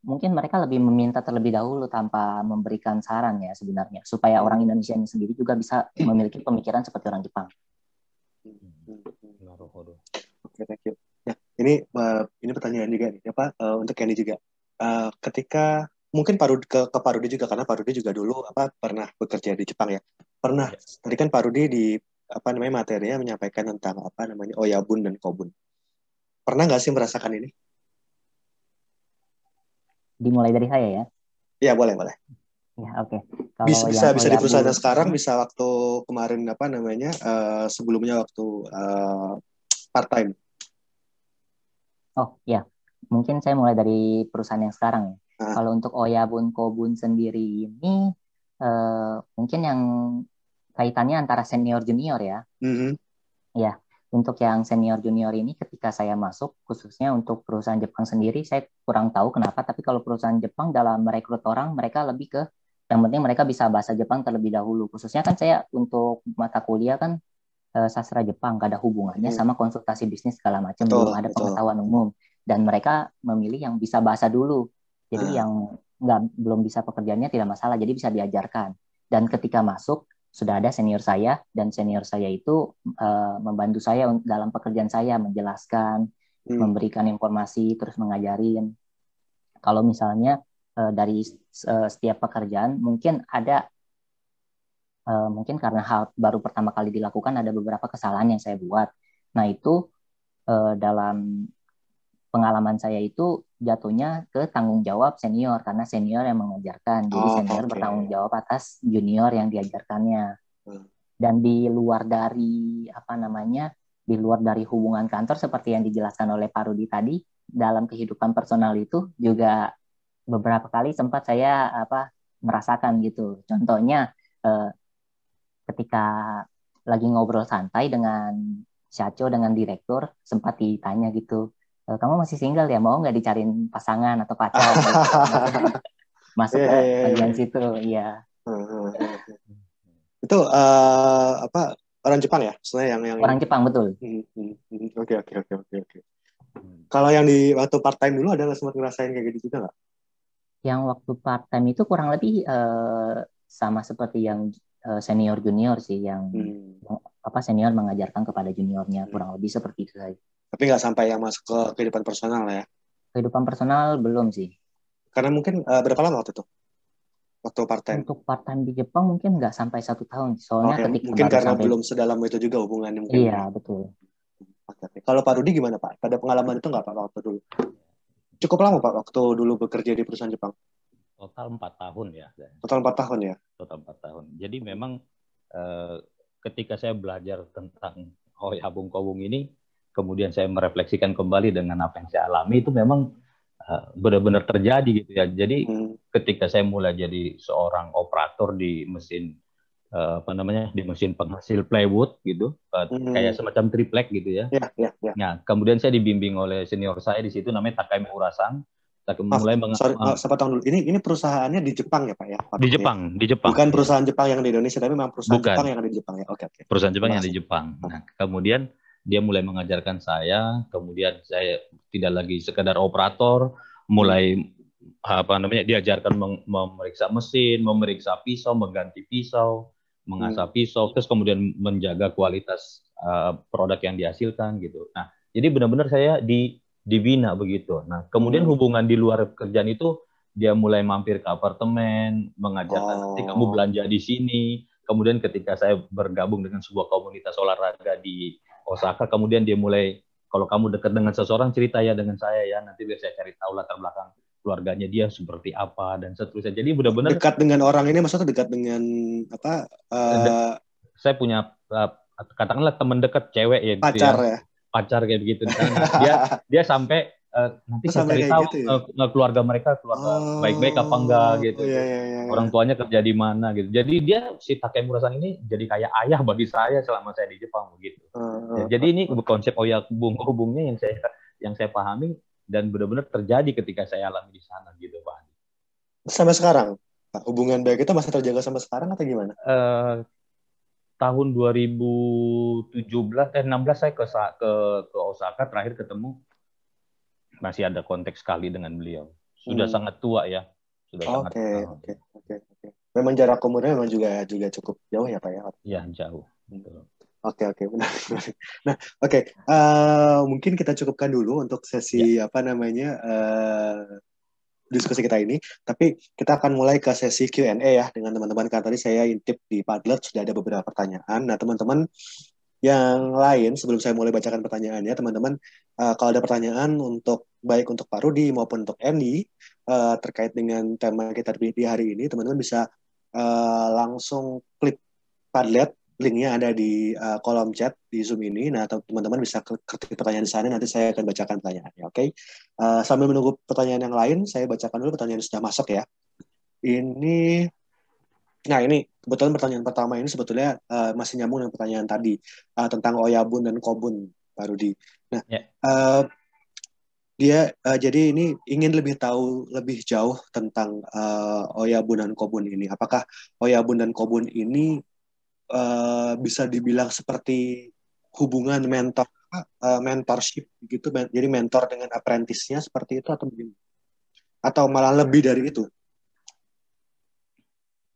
mungkin mereka lebih meminta terlebih dahulu tanpa memberikan saran ya sebenarnya, supaya orang Indonesia ini sendiri juga bisa memiliki pemikiran seperti orang Jepang. Oke, thank you. Nah, ini pertanyaan juga nih, untuk Candy juga. Ketika mungkin ke Pak Rudi juga, karena Pak Rudi juga dulu pernah bekerja di Jepang ya. Pernah. Tadi kan Pak Rudi di materinya menyampaikan tentang oyabun dan kobun. Pernah nggak sih merasakan ini? Dimulai dari saya ya? Iya, boleh. Ya, oke. Bisa di perusahaan yang sekarang, bisa waktu kemarin sebelumnya waktu part time. Oh ya, mungkin saya mulai dari perusahaan yang sekarang ya. Kalau untuk oyabun kobun sendiri ini mungkin yang kaitannya antara senior junior ya. Ya, untuk yang senior junior ini ketika saya masuk, khususnya untuk perusahaan Jepang sendiri, saya kurang tahu kenapa, tapi kalau perusahaan Jepang dalam merekrut orang, mereka lebih ke yang penting mereka bisa bahasa Jepang terlebih dahulu. Khususnya kan saya untuk mata kuliah kan sastra Jepang, gak ada hubungannya sama konsultasi bisnis segala macam, belum ada pengetahuan umum. Dan mereka memilih yang bisa bahasa dulu. Jadi yang belum bisa pekerjaannya tidak masalah, jadi bisa diajarkan. Dan ketika masuk, sudah ada senior saya, dan senior saya itu membantu saya dalam pekerjaan saya, menjelaskan, memberikan informasi, terus mengajarin. Kalau misalnya dari setiap pekerjaan, mungkin ada mungkin karena hal baru pertama kali dilakukan, ada beberapa kesalahan yang saya buat. Nah itu dalam pengalaman saya itu jatuhnya ke tanggung jawab senior, karena senior yang mengajarkan. Jadi senior bertanggung jawab atas junior yang diajarkannya. Dan di luar dari di luar dari hubungan kantor seperti yang dijelaskan oleh Pak Rudi tadi, dalam kehidupan personal itu juga beberapa kali sempat saya merasakan gitu. Contohnya ketika lagi ngobrol santai dengan Shacho, dengan direktur, sempat ditanya gitu, kamu masih single ya, mau nggak dicariin pasangan atau pacar gitu. Masuk ke bagian situ, iya. Itu orang Jepang ya, sebenarnya yang orang Jepang betul. Oke. Kalau yang di waktu part time dulu ada nggak sempat ngerasain kayak gitu juga nggak? Yang waktu part time itu kurang lebih sama seperti yang senior junior sih, yang senior mengajarkan kepada juniornya, kurang lebih seperti itu saja. Tapi nggak sampai yang masuk ke kehidupan personal ya? Kehidupan personal belum sih. Karena mungkin berapa lama waktu itu? Waktu part time? Untuk part time di Jepang mungkin nggak sampai 1 tahun. Soalnya ketika mungkin baru karena sampai... belum sedalam itu juga hubungannya mungkin. Iya, betul. Kalau Pak Rudi gimana Pak? Pada pengalaman itu nggak Pak waktu dulu? Cukup lama Pak waktu dulu bekerja di perusahaan Jepang? Total 4 tahun ya. Total 4 tahun ya? Total 4 tahun. Jadi memang ketika saya belajar tentang oyabun kobun ini, kemudian saya merefleksikan kembali dengan apa yang saya alami, itu memang benar-benar terjadi gitu ya. Jadi ketika saya mulai jadi seorang operator di mesin di mesin penghasil plywood gitu, kayak semacam triplek gitu ya. Nah, kemudian saya dibimbing oleh senior saya di situ namanya Takemi Urasan. Potong dulu. Ini perusahaannya di Jepang ya Pak ya? Di Jepang. Bukan perusahaan Jepang yang di Indonesia, tapi memang perusahaan Bukan. Jepang yang ada di Jepang ya. Oke. Perusahaan Jepang yang di Jepang. Nah, kemudian dia mulai mengajarkan saya, kemudian saya tidak lagi sekedar operator, mulai diajarkan memeriksa mesin, memeriksa pisau, mengganti pisau, mengasah pisau, terus kemudian menjaga kualitas produk yang dihasilkan gitu. Nah, jadi benar-benar saya dibina begitu. Nah, kemudian hubungan di luar kerjaan itu dia mulai mampir ke apartemen, mengajarkan nanti kamu belanja di sini. Kemudian ketika saya bergabung dengan sebuah komunitas olahraga di Osaka, kemudian dia mulai, kalau kamu dekat dengan seseorang cerita ya dengan saya ya, nanti biar saya cari tahu latar belakang keluarganya dia seperti apa dan seterusnya. Jadi benar-benar dekat dengan orang ini maksudnya dekat dengan apa? Saya punya katakanlah teman dekat cewek ya, pacar ya. Pacar kayak begitu. Dia sampai nanti saya cari tahu gitu ya? Keluarga mereka baik-baik apa enggak gitu. Orang tuanya kerja di mana gitu. Jadi dia si Takemi Urasan ini jadi kayak ayah bagi saya selama saya di Jepang begitu. Jadi ini konsep oyabun-kobunnya yang saya pahami dan benar-benar terjadi ketika saya alami di sana gitu Pak. Sampai sekarang hubungan baik itu masih terjaga sampai sekarang atau gimana? Tahun 2016 saya ke Osaka terakhir ketemu, masih ada kontak sekali dengan beliau. Sudah sangat tua ya. Oke. Memang jarak umurnya memang juga cukup jauh ya Pak ya? Iya, jauh. Oke, benar. Nah, mungkin kita cukupkan dulu untuk sesi diskusi kita ini. Tapi kita akan mulai ke sesi Q&A ya dengan teman-teman. Karena tadi saya intip di Padlet sudah ada beberapa pertanyaan. Nah, teman-teman yang lain sebelum saya mulai bacakan pertanyaannya, teman-teman kalau ada pertanyaan baik untuk Pak Rudi maupun untuk Andy terkait dengan tema kita di hari ini, teman-teman bisa langsung klik Padlet. Linknya ada di kolom chat di Zoom ini. Nah, teman-teman bisa ketik pertanyaan di sana. Nanti saya akan bacakan pertanyaannya. Oke. Sambil menunggu pertanyaan yang lain, saya bacakan dulu pertanyaan yang sudah masuk ya. Ini kebetulan pertanyaan pertama ini sebetulnya masih nyambung dengan pertanyaan tadi tentang oyabun dan kobun, Pak Rudi. Nah, dia jadi ini ingin lebih tahu lebih jauh tentang oyabun dan kobun ini. Apakah oyabun dan kobun ini bisa dibilang seperti hubungan mentorship gitu, jadi mentor dengan apprentice-nya seperti itu atau begini? Atau malah lebih dari itu?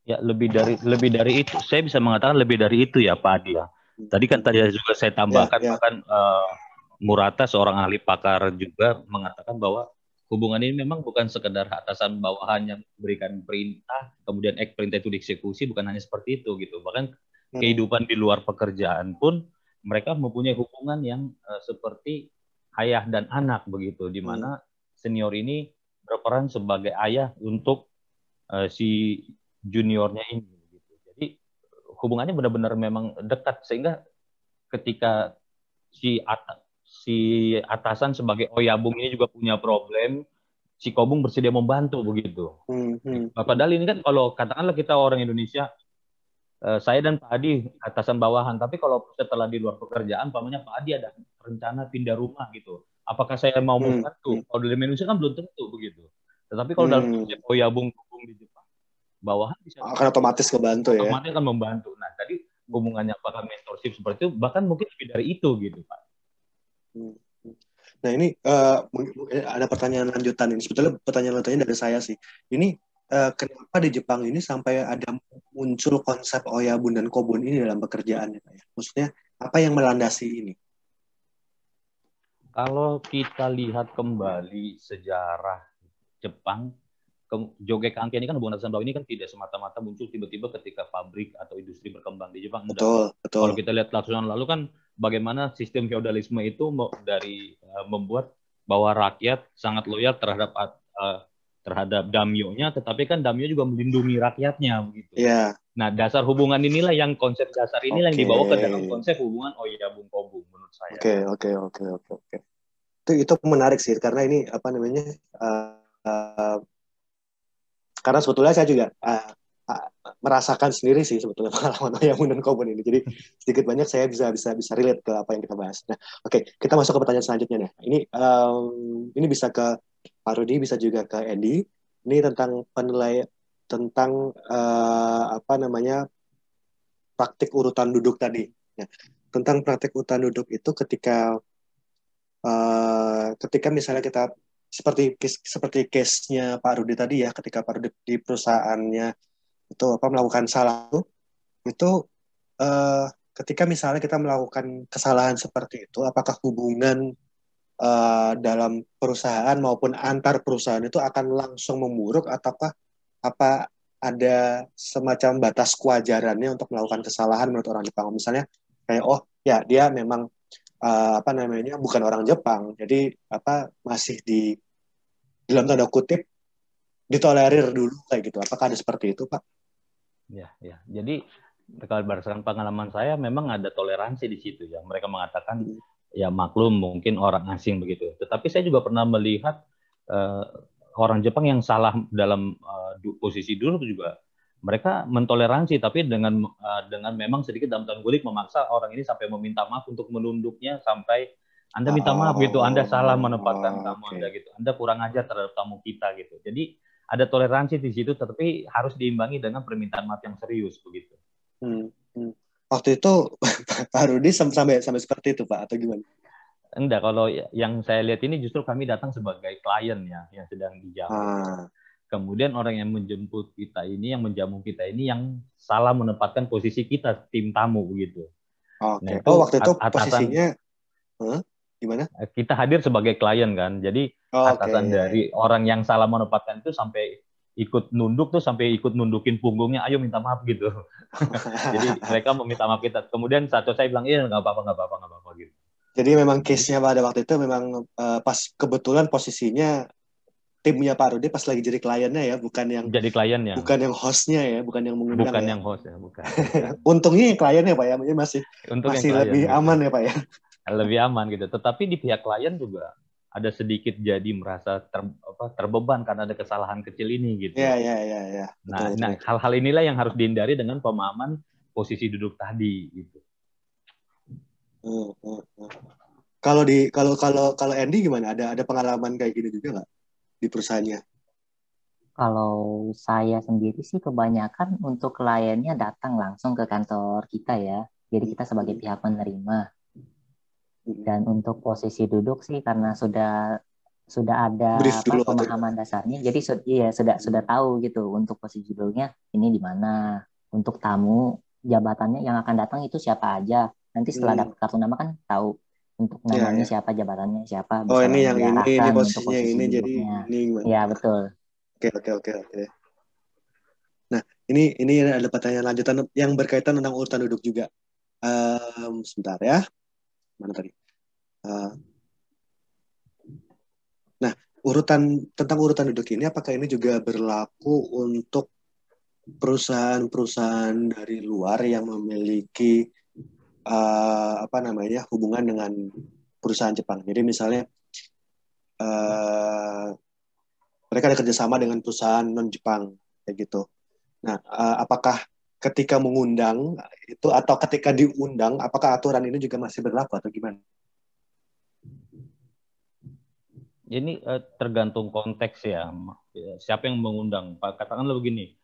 Ya, lebih dari itu. Saya bisa mengatakan lebih dari itu ya Pak Adi ya. Tadi juga saya tambahkan bahkan Murata seorang ahli pakar juga mengatakan bahwa hubungan ini memang bukan sekedar atasan bawahan yang memberikan perintah, kemudian perintah itu dieksekusi, bukan hanya seperti itu gitu. Bahkan kehidupan di luar pekerjaan pun mereka mempunyai hubungan yang seperti ayah dan anak begitu, di mana senior ini berperan sebagai ayah untuk si juniornya ini gitu. Jadi hubungannya benar-benar memang dekat, sehingga ketika si atasan sebagai oyabung ini juga punya problem, si kobung bersedia membantu begitu. Padahal ini kan kalau katakanlah kita orang Indonesia, saya dan Pak Adi atasan bawahan, tapi kalau setelah di luar pekerjaan, pamannya Pak Adi ada rencana pindah rumah gitu, apakah saya mau membantu? Kalau di Indonesia kan belum tentu begitu. Tetapi kalau dalam konsep oyabung di Jepang, bawahan bisa akan otomatis kebantu ya. Otomatis akan membantu. Nah, tadi hubungannya apakah mentorship seperti itu, bahkan mungkin lebih dari itu gitu Pak. Nah ini ada pertanyaan lanjutan ini. Sebetulnya pertanyaan lanjutannya dari saya sih. Ini kenapa di Jepang ini sampai ada muncul konsep oyabun dan kobun ini dalam pekerjaannya, Pak ya? Maksudnya apa yang melandasi ini? Kalau kita lihat kembali sejarah Jepang, Joge Kanki ini kan hubungan atasan bawah ini kan tidak semata-mata muncul tiba-tiba ketika pabrik atau industri berkembang di Jepang. Betul. Kalau kita lihat ratusan lalu kan bagaimana sistem feodalisme itu dari membuat bahwa rakyat sangat loyal terhadap daimyo-nya, tetapi kan daimyo juga melindungi rakyatnya begitu. Yeah. Nah, dasar hubungan inilah konsep dasar inilah yang dibawa ke dalam konsep hubungan oyabun kobun menurut saya. Oke. Itu menarik sih karena ini apa namanya? Uh, karena sebetulnya saya juga merasakan sendiri sih sebetulnya pengalaman Oyamun dan Kobun ini. Jadi sedikit banyak saya bisa relate ke apa yang kita bahas. Nah, oke, kita masuk ke pertanyaan selanjutnya nih. Ini bisa ke Pak Rudi, bisa juga ke Edi. Ini tentang penilaian tentang apa namanya praktik urutan duduk tadi. Ya, tentang praktik urutan duduk itu ketika misalnya kita seperti case-nya Pak Rudi tadi ya, ketika Pak Rudi di perusahaannya itu apa melakukan salah itu ketika misalnya kita melakukan kesalahan seperti itu, apakah hubungan dalam perusahaan maupun antar perusahaan itu akan langsung memburuk ataukah apa ada semacam batas kewajarannya untuk melakukan kesalahan menurut orang Jepang? Misalnya kayak oh ya dia memang apa namanya bukan orang Jepang, jadi apa masih di dalam tanda kutip ditolerir dulu kayak gitu. Apakah ada seperti itu, Pak? Ya, ya. Jadi kalau berdasarkan pengalaman saya memang ada toleransi di situ ya. Mereka mengatakan ya maklum mungkin orang asing begitu. Tetapi saya juga pernah melihat orang Jepang yang salah dalam posisi duduk juga mereka mentoleransi tapi dengan memang sedikit dalam tanda kutip memaksa orang ini sampai meminta maaf untuk menunduknya sampai Anda minta maaf gitu, Anda salah menempatkan tamu Anda gitu, Anda kurang ajar terhadap tamu kita gitu. Jadi ada toleransi di situ, tetapi harus diimbangi dengan permintaan maaf yang serius begitu. Waktu itu Pak Rudi sampai seperti itu Pak atau gimana? Enggak, kalau yang saya lihat ini justru kami datang sebagai klien ya yang sedang dijamu. Kemudian orang yang menjemput kita ini, yang menjamu kita ini yang salah menempatkan posisi kita tim tamu begitu. Nah, waktu itu posisinya gimana? Kita hadir sebagai klien kan, jadi atasan dari orang yang salah menempatkan itu sampai ikut nunduk tuh sampai ikut nundukin punggungnya, ayo minta maaf gitu. Jadi mereka meminta maaf kita. Kemudian satu saya bilang iya nggak apa-apa gitu. Jadi memang case-nya pada waktu itu memang pas kebetulan posisinya timnya Pak Rudi pas lagi jadi kliennya ya, bukan yang jadi kliennya, bukan yang hostnya ya, bukan yang mengundang bukan ya. yang host ya, bukan. Untungnya kliennya Pak ya, masih klien, lebih gitu. aman ya Pak ya. Lebih aman gitu. Tetapi di pihak klien juga ada sedikit jadi merasa terbeban karena ada kesalahan kecil ini gitu. Ya. Nah, hal-hal inilah yang harus dihindari dengan pemahaman posisi duduk tadi gitu. Kalau Andy gimana? Ada pengalaman kayak gini juga nggak di perusahaannya? Kalau saya sendiri sih kebanyakan untuk kliennya datang langsung ke kantor kita ya. Jadi kita sebagai pihak penerima. Dan untuk posisi duduk sih karena sudah ada pemahaman dasarnya. Jadi sudah tahu gitu untuk posisi duduknya ini di mana. Untuk tamu jabatannya yang akan datang itu siapa aja. Nanti setelah dapat kartu nama kan tahu untuk namanya siapa, jabatannya siapa, bisa ini yang ini untuk posisi ini duduknya. Jadi ini ya betul. Oke. Nah, ini ada pertanyaan lanjutan yang berkaitan tentang urutan duduk juga. Sebentar ya. Mana tadi? Nah, tentang urutan duduk ini, apakah ini juga berlaku untuk perusahaan-perusahaan dari luar yang memiliki hubungan dengan perusahaan Jepang? Jadi misalnya mereka ada kerjasama dengan perusahaan non Jepang kayak gitu. Nah, apakah ketika mengundang itu atau ketika diundang, apakah aturan ini juga masih berlaku atau gimana? Ini tergantung konteks ya. Siapa yang mengundang? Katakanlah begini,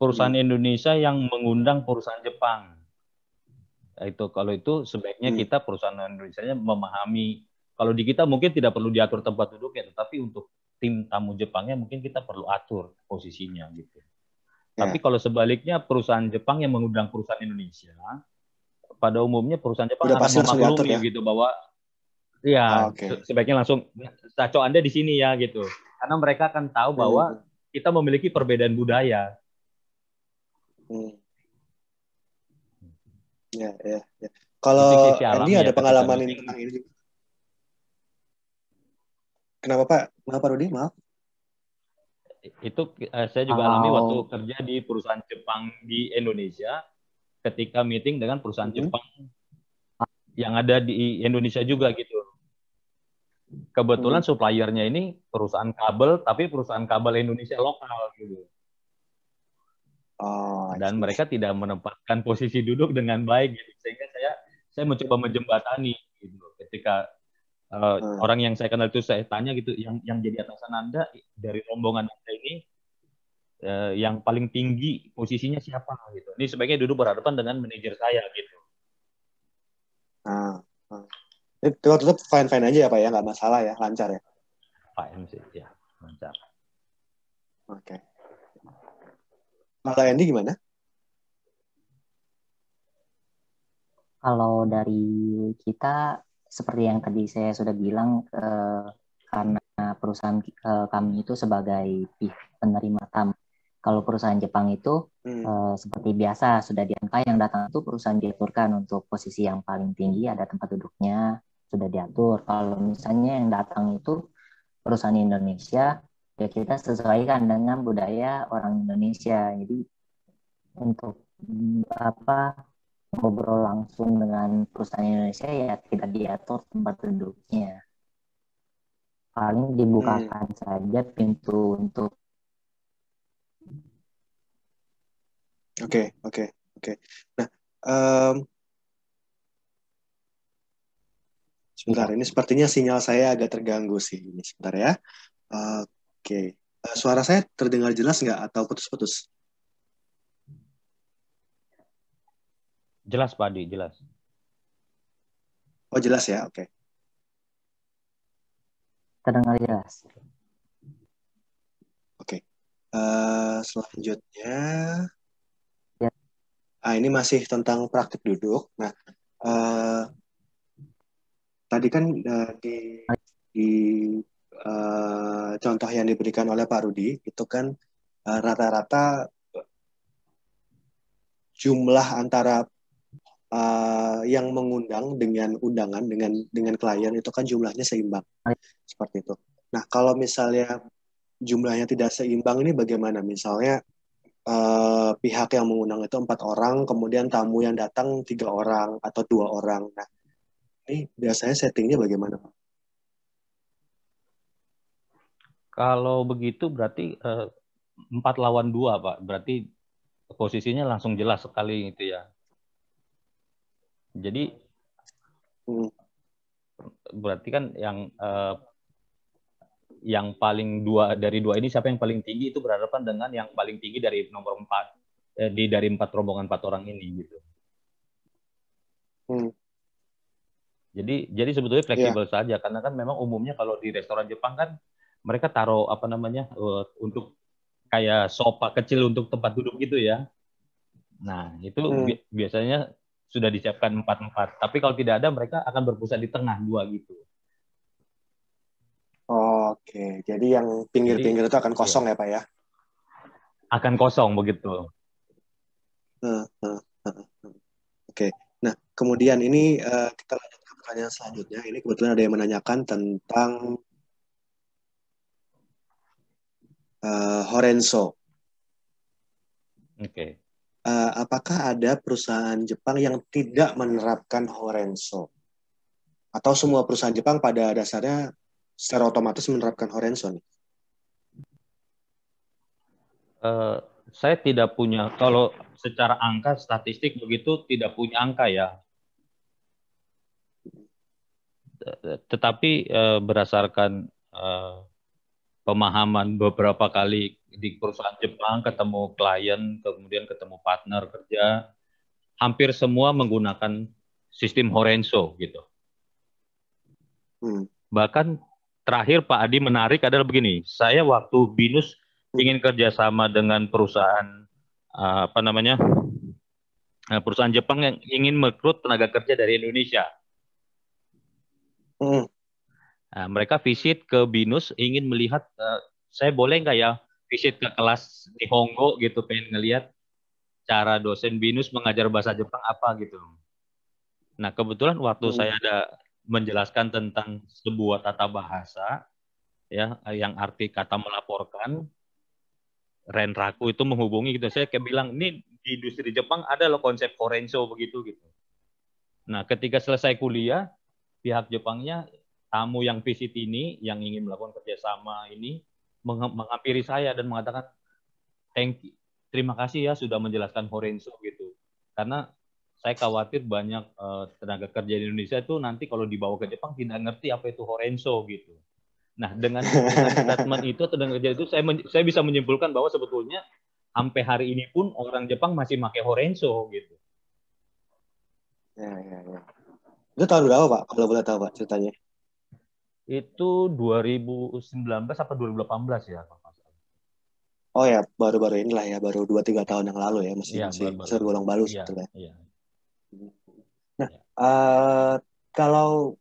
perusahaan Indonesia yang mengundang perusahaan Jepang. Kalau itu sebaiknya kita perusahaan Indonesia memahami. Kalau di kita mungkin tidak perlu diatur tempat duduknya, tetapi untuk tim tamu Jepangnya mungkin kita perlu atur posisinya gitu. Tapi kalau sebaliknya perusahaan Jepang yang mengundang perusahaan Indonesia, pada umumnya perusahaan Jepang akan memaklumi ya? Gitu bahwa ya sebaiknya langsung Saco Anda di sini ya gitu. Karena mereka akan tahu bahwa kita memiliki perbedaan budaya. Ya. Kalau Andy ada pengalaman ini tentang ini juga. Kenapa Pak? Kenapa Rudi? Maaf. Itu saya juga alami waktu kerja di perusahaan Jepang di Indonesia ketika meeting dengan perusahaan Jepang yang ada di Indonesia juga gitu. kebetulan suppliernya ini perusahaan kabel, tapi perusahaan kabel Indonesia lokal gitu. Dan mereka tidak menempatkan posisi duduk dengan baik gitu. Sehingga saya mencoba menjembatani gitu. Ketika orang yang saya kenal itu saya tanya gitu, yang jadi atasan Anda dari rombongan Anda ini yang paling tinggi posisinya siapa gitu. Ini sebaiknya duduk berhadapan dengan manajer saya gitu. Itu waktu itu fine-fine aja ya Pak ya, nggak masalah ya, lancar ya? Fine sih, ya lancar. Oke. Kalau Andy gimana? Kalau dari kita, seperti yang tadi saya sudah bilang, karena perusahaan kami itu sebagai pihak penerima tamu. Kalau perusahaan Jepang itu seperti biasa, sudah diangka yang datang itu perusahaan diaturkan untuk posisi yang paling tinggi, ada tempat duduknya, sudah diatur. Kalau misalnya yang datang itu perusahaan Indonesia, ya kita sesuaikan dengan budaya orang Indonesia. Jadi untuk ngobrol langsung dengan perusahaan Indonesia ya tidak diatur tempat duduknya. Paling dibukakan saja pintu untuk. Oke. Nah, sebentar, ini sepertinya sinyal saya agak terganggu sih. Ini sebentar ya. Oke. Suara saya terdengar jelas nggak atau putus-putus? Jelas, Pak Adi, jelas. Oh, jelas ya, oke. Terdengar jelas. Oke. Selanjutnya, ini masih tentang praktik duduk. Nah, tadi kan di contoh yang diberikan oleh Pak Rudi itu kan rata-rata jumlah antara yang mengundang dengan undangan dengan klien itu kan jumlahnya seimbang seperti itu. Nah, kalau misalnya jumlahnya tidak seimbang ini bagaimana? Misalnya pihak yang mengundang itu 4 orang, kemudian tamu yang datang 3 orang atau 2 orang. Nah, ini biasanya settingnya bagaimana, Pak? Kalau begitu berarti 4 lawan 2, Pak. Berarti posisinya langsung jelas sekali gitu ya. Jadi berarti kan yang paling dari dua ini siapa yang paling tinggi itu berhadapan dengan yang paling tinggi dari nomor 4 dari 4 rombongan 4 orang ini gitu. Jadi sebetulnya fleksibel saja karena kan memang umumnya kalau di restoran Jepang kan mereka taruh untuk kayak sofa kecil untuk tempat duduk gitu ya. Nah, itu biasanya sudah disiapkan 4-4. Tapi kalau tidak ada mereka akan berpusat di tengah 2 gitu. Oke, jadi yang pinggir-pinggir itu akan kosong ya Pak ya? Akan kosong begitu. Oke, nah kemudian ini kita lanjut ke pertanyaan selanjutnya. Ini kebetulan ada yang menanyakan tentang Horenso. Oke. Apakah ada perusahaan Jepang yang tidak menerapkan Horenso? Atau semua perusahaan Jepang pada dasarnya secara otomatis menerapkan Horenso nih? Saya tidak punya, kalau secara angka statistik begitu tidak punya angka ya. Tetapi berdasarkan pemahaman beberapa kali di perusahaan Jepang, ketemu klien, kemudian ketemu partner kerja, hampir semua menggunakan sistem Horenso gitu. Bahkan terakhir Pak Adi menarik adalah begini, saya waktu BINUS ingin kerjasama dengan perusahaan perusahaan Jepang yang ingin merekrut tenaga kerja dari Indonesia. Nah, mereka visit ke BINUS ingin melihat, saya boleh nggak ya visit ke kelas Nihongo gitu, pengen ngelihat cara dosen BINUS mengajar bahasa Jepang apa gitu. Nah, kebetulan waktu saya ada menjelaskan tentang sebuah tata bahasa, ya, yang arti kata melaporkan, Renraku itu menghubungi gitu. Saya kayak bilang, ini di industri Jepang ada loh konsep Horenso begitu gitu. Nah, ketika selesai kuliah, pihak Jepangnya tamu yang visit ini, yang ingin melakukan kerjasama ini, menghampiri saya dan mengatakan, terima kasih ya sudah menjelaskan Horenso gitu. Karena saya khawatir banyak tenaga kerja di Indonesia itu nanti kalau dibawa ke Jepang tidak ngerti apa itu Horenso gitu. Nah, dengan statement itu atau dengan kerja itu saya bisa menyimpulkan bahwa sebetulnya sampai hari ini pun orang Jepang masih pakai Horenso gitu. Ya. Itu tahun berapa, Pak? Kalau boleh tahu, Pak, ceritanya. Itu 2019 atau 2018 ya, Pak. Oh ya, baru-baru inilah ya, baru 2-3 tahun yang lalu ya, masih tergolong baru sebetulnya. Iya. Nah, kalau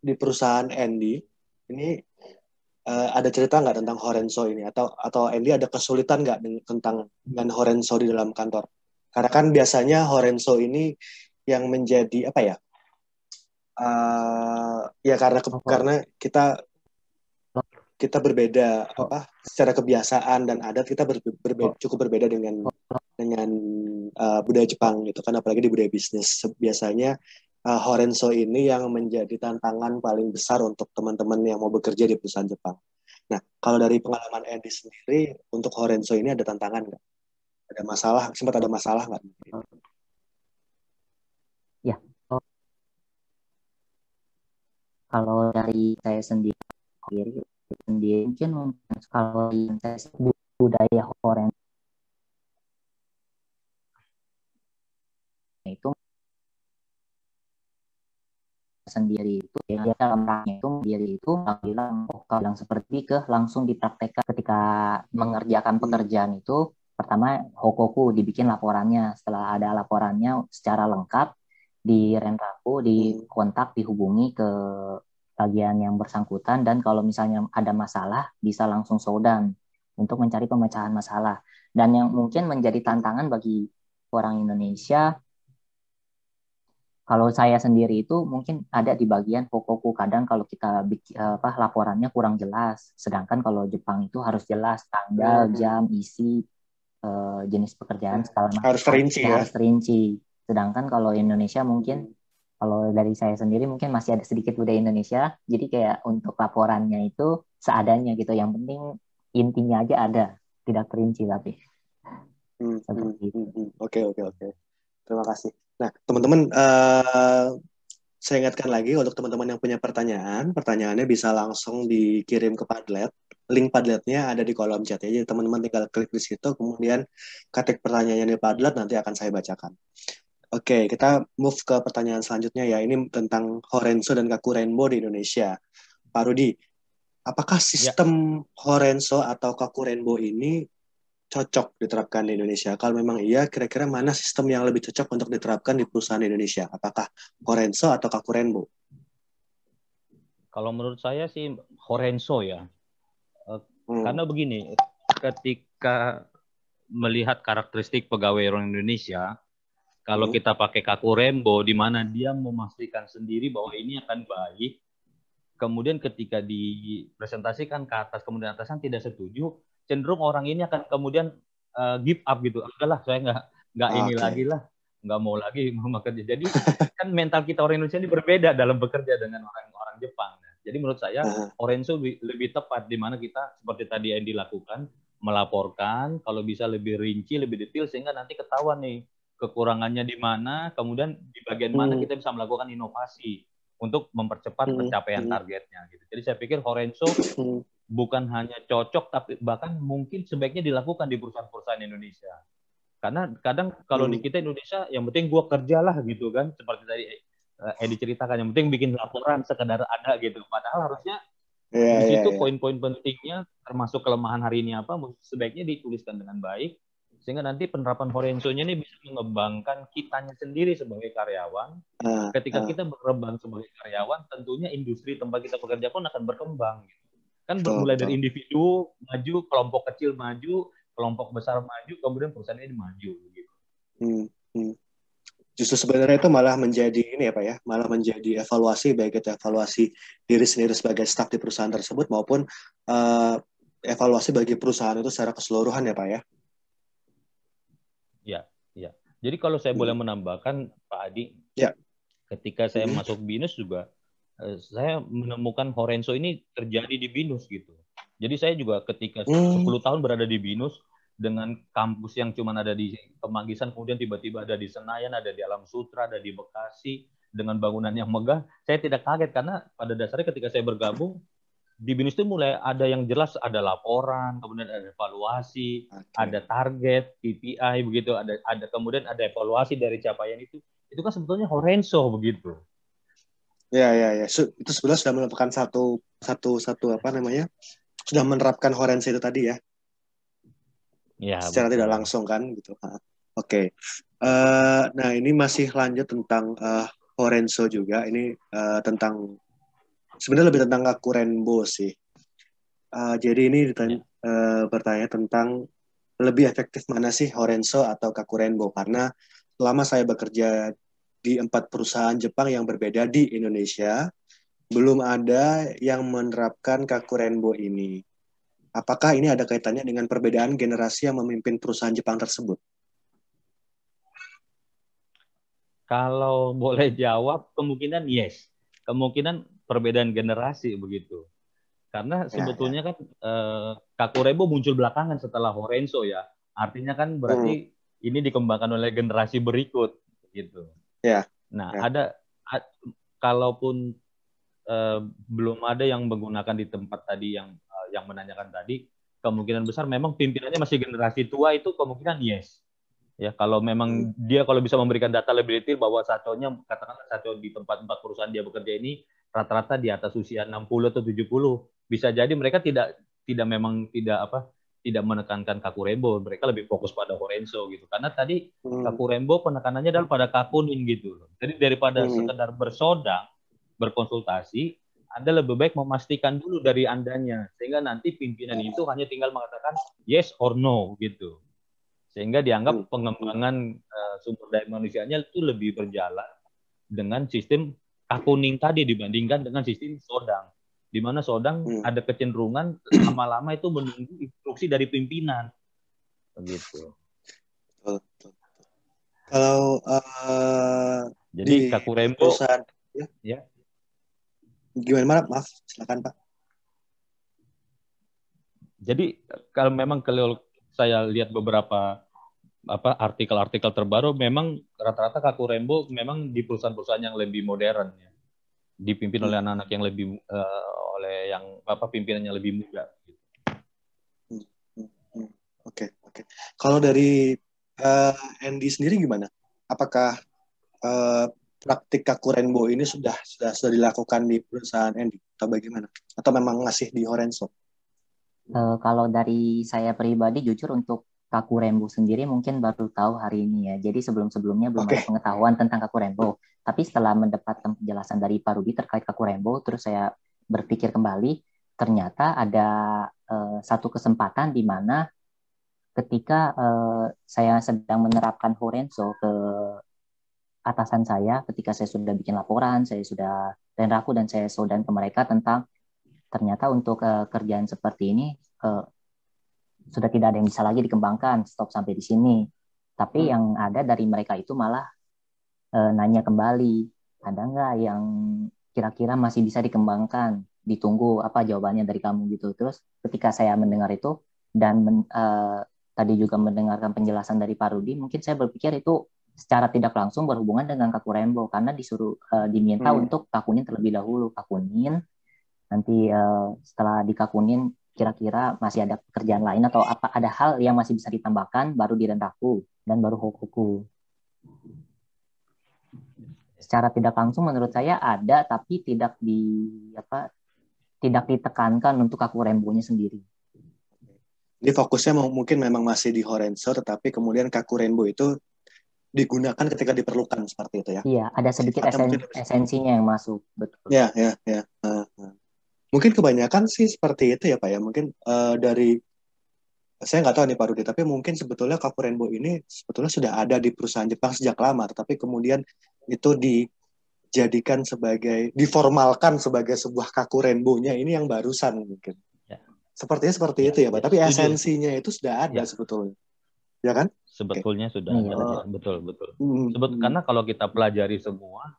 di perusahaan Andy ini ada cerita nggak tentang Horenso ini, atau Andy ada kesulitan nggak dengan Horenso di dalam kantor? Karena kan biasanya Horenso ini yang menjadi apa ya? Ya karena kita berbeda secara kebiasaan dan adat, kita cukup berbeda dengan budaya Jepang gitu kan, apalagi di budaya bisnis. Biasanya Horenso ini yang menjadi tantangan paling besar untuk teman-teman yang mau bekerja di perusahaan Jepang. Nah, kalau dari pengalaman Andy sendiri, untuk Horenso ini ada tantangan nggak? Sempat ada masalah nggak? Ya, kalau dari saya sendiri mungkin kalau yang saya sebut budaya Horenso itu sendiri itu ya dalam rangka itu sendiri itu bilang seperti langsung dipraktekkan ketika mengerjakan pekerjaan itu. Pertama, hokoku dibikin laporannya. Setelah ada laporannya secara lengkap, di renraku, dikontak, dihubungi ke bagian yang bersangkutan, dan kalau misalnya ada masalah bisa langsung showdown untuk mencari pemecahan masalah. Dan yang mungkin menjadi tantangan bagi orang Indonesia, kalau saya sendiri itu mungkin ada di bagian hokoku. Kadang kalau kita laporannya kurang jelas, sedangkan kalau Jepang itu harus jelas tanggal, jam, isi, jenis pekerjaan, skala harus terinci ya. Harus terinci. Sedangkan kalau Indonesia mungkin, kalau dari saya sendiri mungkin masih ada sedikit budaya Indonesia, jadi kayak untuk laporannya itu seadanya gitu. Yang penting intinya aja ada, tidak terinci tapi. Oke. Terima kasih. Nah, teman-teman, saya ingatkan lagi untuk teman-teman yang punya pertanyaannya bisa langsung dikirim ke Padlet. Link Padletnya ada di kolom chat ya. Jadi teman-teman tinggal klik di situ, kemudian ketik pertanyaannya di Padlet, nanti akan saya bacakan. Oke, kita move ke pertanyaan selanjutnya ya. Ini tentang Horenso dan Kakurenbo di Indonesia. Pak Rudi, apakah sistem Horenso atau Kakurenbo ini cocok diterapkan di Indonesia? Kalau memang iya, kira-kira mana sistem yang lebih cocok untuk diterapkan di perusahaan Indonesia? Apakah Horenso atau Kakurenbo? Kalau menurut saya sih Horenso ya. Karena begini, ketika melihat karakteristik pegawai orang Indonesia, kalau kita pakai Kakurenbo, di mana dia memastikan sendiri bahwa ini akan baik, kemudian ketika dipresentasikan ke atas, kemudian atasan tidak setuju, cenderung orang ini akan kemudian give up gitu. Udahlah, saya nggak ini lagi lah, nggak mau lagi bekerja. Jadi kan mental kita orang Indonesia ini berbeda dalam bekerja dengan orang Jepang. Jadi menurut saya Horenso lebih tepat, di mana kita seperti tadi yang dilakukan, melaporkan, kalau bisa lebih rinci, lebih detail, sehingga nanti ketahuan nih kekurangannya di mana, kemudian di bagian mana kita bisa melakukan inovasi untuk mempercepat pencapaian targetnya gitu. Jadi saya pikir Horenso bukan hanya cocok, tapi bahkan mungkin sebaiknya dilakukan di perusahaan-perusahaan Indonesia. Karena kadang kalau di kita Indonesia, yang penting gue kerjalah gitu kan, seperti tadi Edi ceritakan, yang penting bikin laporan sekedar ada gitu. Padahal harusnya di situ poin-poin pentingnya, termasuk kelemahan hari ini apa, sebaiknya dituliskan dengan baik, sehingga nanti penerapan Horenso-nya ini bisa mengembangkan kitanya sendiri sebagai karyawan. Ketika kita berkembang sebagai karyawan, tentunya industri tempat kita bekerja pun akan berkembang. Gitu. Kan mulai dari individu maju, kelompok kecil maju, kelompok besar maju, kemudian perusahaan ini maju. Gitu. Justru sebenarnya itu malah menjadi ini ya Pak ya, malah menjadi evaluasi, baik itu evaluasi diri sendiri sebagai staf di perusahaan tersebut maupun evaluasi bagi perusahaan itu secara keseluruhan ya Pak ya. Ya. Jadi kalau saya boleh menambahkan Pak Adi, ketika saya masuk BINUS juga saya menemukan Horenzo ini terjadi di BINUS gitu. Jadi saya juga ketika 10 tahun berada di BINUS dengan kampus yang cuma ada di Kemanggisan, kemudian tiba-tiba ada di Senayan, ada di Alam Sutra, ada di Bekasi, dengan bangunan yang megah, saya tidak kaget karena pada dasarnya ketika saya bergabung di BINUS itu mulai ada yang jelas, ada laporan, kemudian ada evaluasi, ada target, KPI begitu, ada kemudian ada evaluasi dari capaian itu. Itu kan sebetulnya Horenzo begitu. Ya. Itu sebenarnya sudah merupakan satu apa namanya? Sudah menerapkan Horenzo itu tadi ya. Ya, secara betul. Tidak langsung kan gitu. Oke. Nah, ini masih lanjut tentang Horenzo juga. Ini tentang sebenarnya lebih tentang Kaku Rainbow sih. Jadi ini bertanya tentang lebih efektif mana sih Horenzo atau Kaku Rainbow, karena selama saya bekerja di 4 perusahaan Jepang yang berbeda di Indonesia, belum ada yang menerapkan Kaku Rainbow ini. Apakah ini ada kaitannya dengan perbedaan generasi yang memimpin perusahaan Jepang tersebut? Kalau boleh jawab, kemungkinan yes. Kemungkinan perbedaan generasi begitu. Karena sebetulnya kan Kaku Rainbow muncul belakangan setelah Horenzo ya. Artinya kan berarti ini dikembangkan oleh generasi berikut gitu. Nah, ada kalaupun belum ada yang menggunakan di tempat tadi yang menanyakan tadi, kemungkinan besar memang pimpinannya masih generasi tua, itu kemungkinan yes. Ya, kalau memang dia kalau bisa memberikan data lebih detail bahwa Sacho-nya, katakanlah Sacho di tempat perusahaan dia bekerja ini rata-rata di atas usia 60 atau 70, bisa jadi mereka tidak menekankan Kaku Rainbow, mereka lebih fokus pada Horenzo gitu. Karena tadi Kaku Rainbow penekanannya adalah pada Kakunin gitu. Jadi daripada sekedar bersodang, berkonsultasi, Anda lebih baik memastikan dulu dari Andanya, sehingga nanti pimpinan itu hanya tinggal mengatakan yes or no gitu. Sehingga dianggap pengembangan sumber daya manusianya itu lebih berjalan dengan sistem Kakuning tadi dibandingkan dengan sistem sodang, di mana sodang ada kecenderungan lama-lama itu menunggu instruksi dari pimpinan begitu. Kalau jadi Kaku Rainbow ya. Gimana, maaf, silakan Pak. Jadi kalau saya lihat beberapa artikel-artikel terbaru, memang rata-rata Kaku Rainbow memang di perusahaan-perusahaan yang lebih modern ya, dipimpin oleh anak-anak yang lebih pimpinannya lebih muda. Oke. Kalau dari Andy sendiri gimana? Apakah praktik Kaku Rainbow ini sudah dilakukan di perusahaan Andy atau bagaimana? Atau memang masih di Horenzo? Kalau dari saya pribadi, jujur untuk Kaku Rainbow sendiri mungkin baru tahu hari ini ya. Jadi sebelum-sebelumnya belum ada pengetahuan tentang Kaku Rainbow. Tapi setelah mendapatkan penjelasan dari Pak Rudi terkait Kaku Rainbow, terus saya berpikir kembali, ternyata ada satu kesempatan di mana ketika saya sedang menerapkan Horenzo ke atasan saya, ketika saya sudah bikin laporan, saya sudah renraku dan saya sodan ke mereka tentang ternyata untuk kerjaan seperti ini sudah tidak ada yang bisa lagi dikembangkan, stop sampai di sini. Tapi yang ada dari mereka itu malah nanya kembali, ada nggak yang kira-kira masih bisa dikembangkan, ditunggu apa jawabannya dari kamu gitu. Terus ketika saya mendengar itu dan tadi juga mendengarkan penjelasan dari Pak Rudi, mungkin saya berpikir itu secara tidak langsung berhubungan dengan Kaku Rainbow, karena diminta untuk kakunin terlebih dahulu, kakunin nanti setelah dikakunin kira-kira masih ada pekerjaan lain atau ada hal yang masih bisa ditambahkan, baru direndaku dan baru hokuku. Secara tidak langsung menurut saya ada, tapi tidak ditekankan untuk Kaku Rainbow-nya sendiri. Jadi fokusnya mungkin memang masih di Horenzo, tetapi kemudian Kaku Rainbow itu digunakan ketika diperlukan seperti itu ya. Iya, ada sedikit esensinya yang masuk, betul. Ya. Mungkin kebanyakan sih seperti itu ya Pak ya. Mungkin saya nggak tahu nih Pak Rudi, tapi mungkin sebetulnya Kaku Rainbow ini sebetulnya sudah ada di perusahaan Jepang sejak lama, tetapi kemudian itu diformalkan sebagai sebuah Kaku Rainbow-nya ini yang barusan mungkin. Ya. Sepertinya seperti itu ya Pak, tapi esensinya itu sudah ada sebetulnya. Ya kan? Sebetulnya sudah ada, ya. Betul. Karena kalau kita pelajari semua,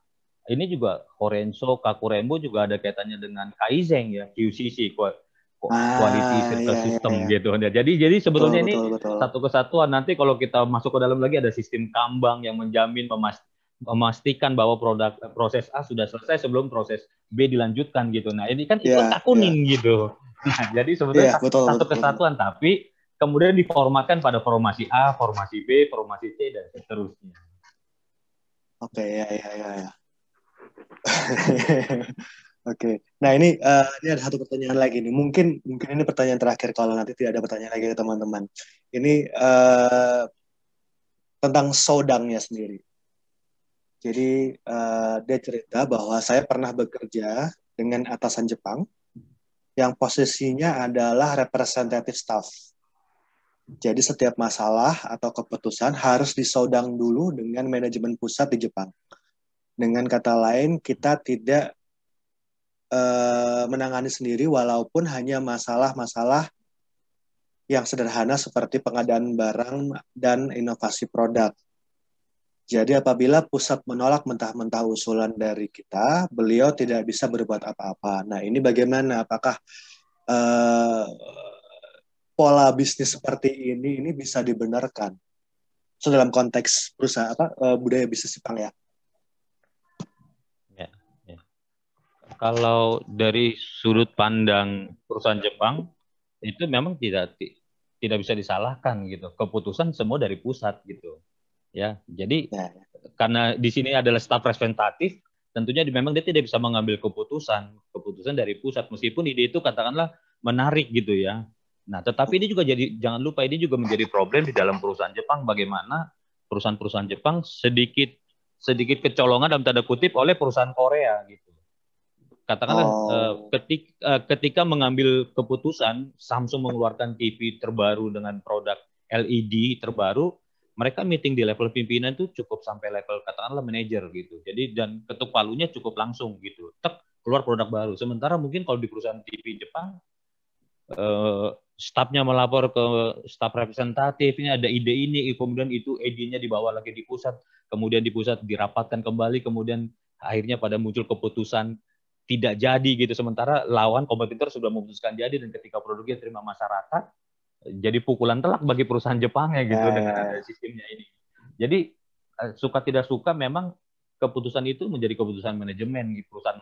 ini juga Korenso, Kakurembo juga ada kaitannya dengan Kaizen ya, QCC, Quality Circle System gitu. Jadi sebetulnya betul. Satu kesatuan. Nanti kalau kita masuk ke dalam lagi ada sistem Kanban yang menjamin memastikan bahwa proses A sudah selesai sebelum proses B dilanjutkan gitu. Nah ini kan itu takunin gitu. Nah jadi sebetulnya satu kesatuan tapi kemudian diformatkan pada formasi A, formasi B, formasi C dan seterusnya. Oke, ya. Oke. Nah ini ada satu pertanyaan lagi nih. Mungkin ini pertanyaan terakhir kalau nanti tidak ada pertanyaan lagi ke teman-teman. Ini tentang Sodangnya sendiri. Jadi dia cerita bahwa saya pernah bekerja dengan atasan Jepang yang posisinya adalah representative staff. Jadi setiap masalah atau keputusan harus disodang dulu dengan manajemen pusat di Jepang. Dengan kata lain, kita tidak menangani sendiri walaupun hanya masalah-masalah yang sederhana seperti pengadaan barang dan inovasi produk. Jadi apabila pusat menolak mentah-mentah usulan dari kita, beliau tidak bisa berbuat apa-apa. Nah ini bagaimana? Apakah pola bisnis seperti ini bisa dibenarkan? So dalam konteks perusahaan budaya bisnis Jepang ya. Kalau dari sudut pandang perusahaan Jepang itu memang tidak bisa disalahkan gitu. Keputusan semua dari pusat gitu. Ya, jadi karena di sini adalah staf representatif, tentunya memang dia tidak bisa mengambil keputusan dari pusat meskipun ide itu katakanlah menarik gitu ya. Nah, tetapi ini juga jangan lupa ini juga menjadi problem di dalam perusahaan Jepang bagaimana perusahaan-perusahaan Jepang sedikit kecolongan dalam tanda kutip oleh perusahaan Korea gitu. Katakanlah ketika mengambil keputusan Samsung mengeluarkan TV terbaru dengan produk LED terbaru, mereka meeting di level pimpinan itu cukup sampai level katakanlah manajer gitu. Jadi dan ketuk palunya cukup langsung gitu. Tek keluar produk baru. Sementara mungkin kalau di perusahaan TV Jepang stafnya melapor ke staf representatif, ini ada ide ini, kemudian itu idenya dibawa lagi di pusat, kemudian di pusat dirapatkan kembali, kemudian akhirnya pada muncul keputusan tidak jadi gitu, sementara lawan kompetitor sudah memutuskan jadi dan ketika produknya terima masyarakat jadi pukulan telak bagi perusahaan Jepang ya gitu dengan ada sistemnya ini. Jadi suka tidak suka memang keputusan itu menjadi keputusan manajemen di perusahaan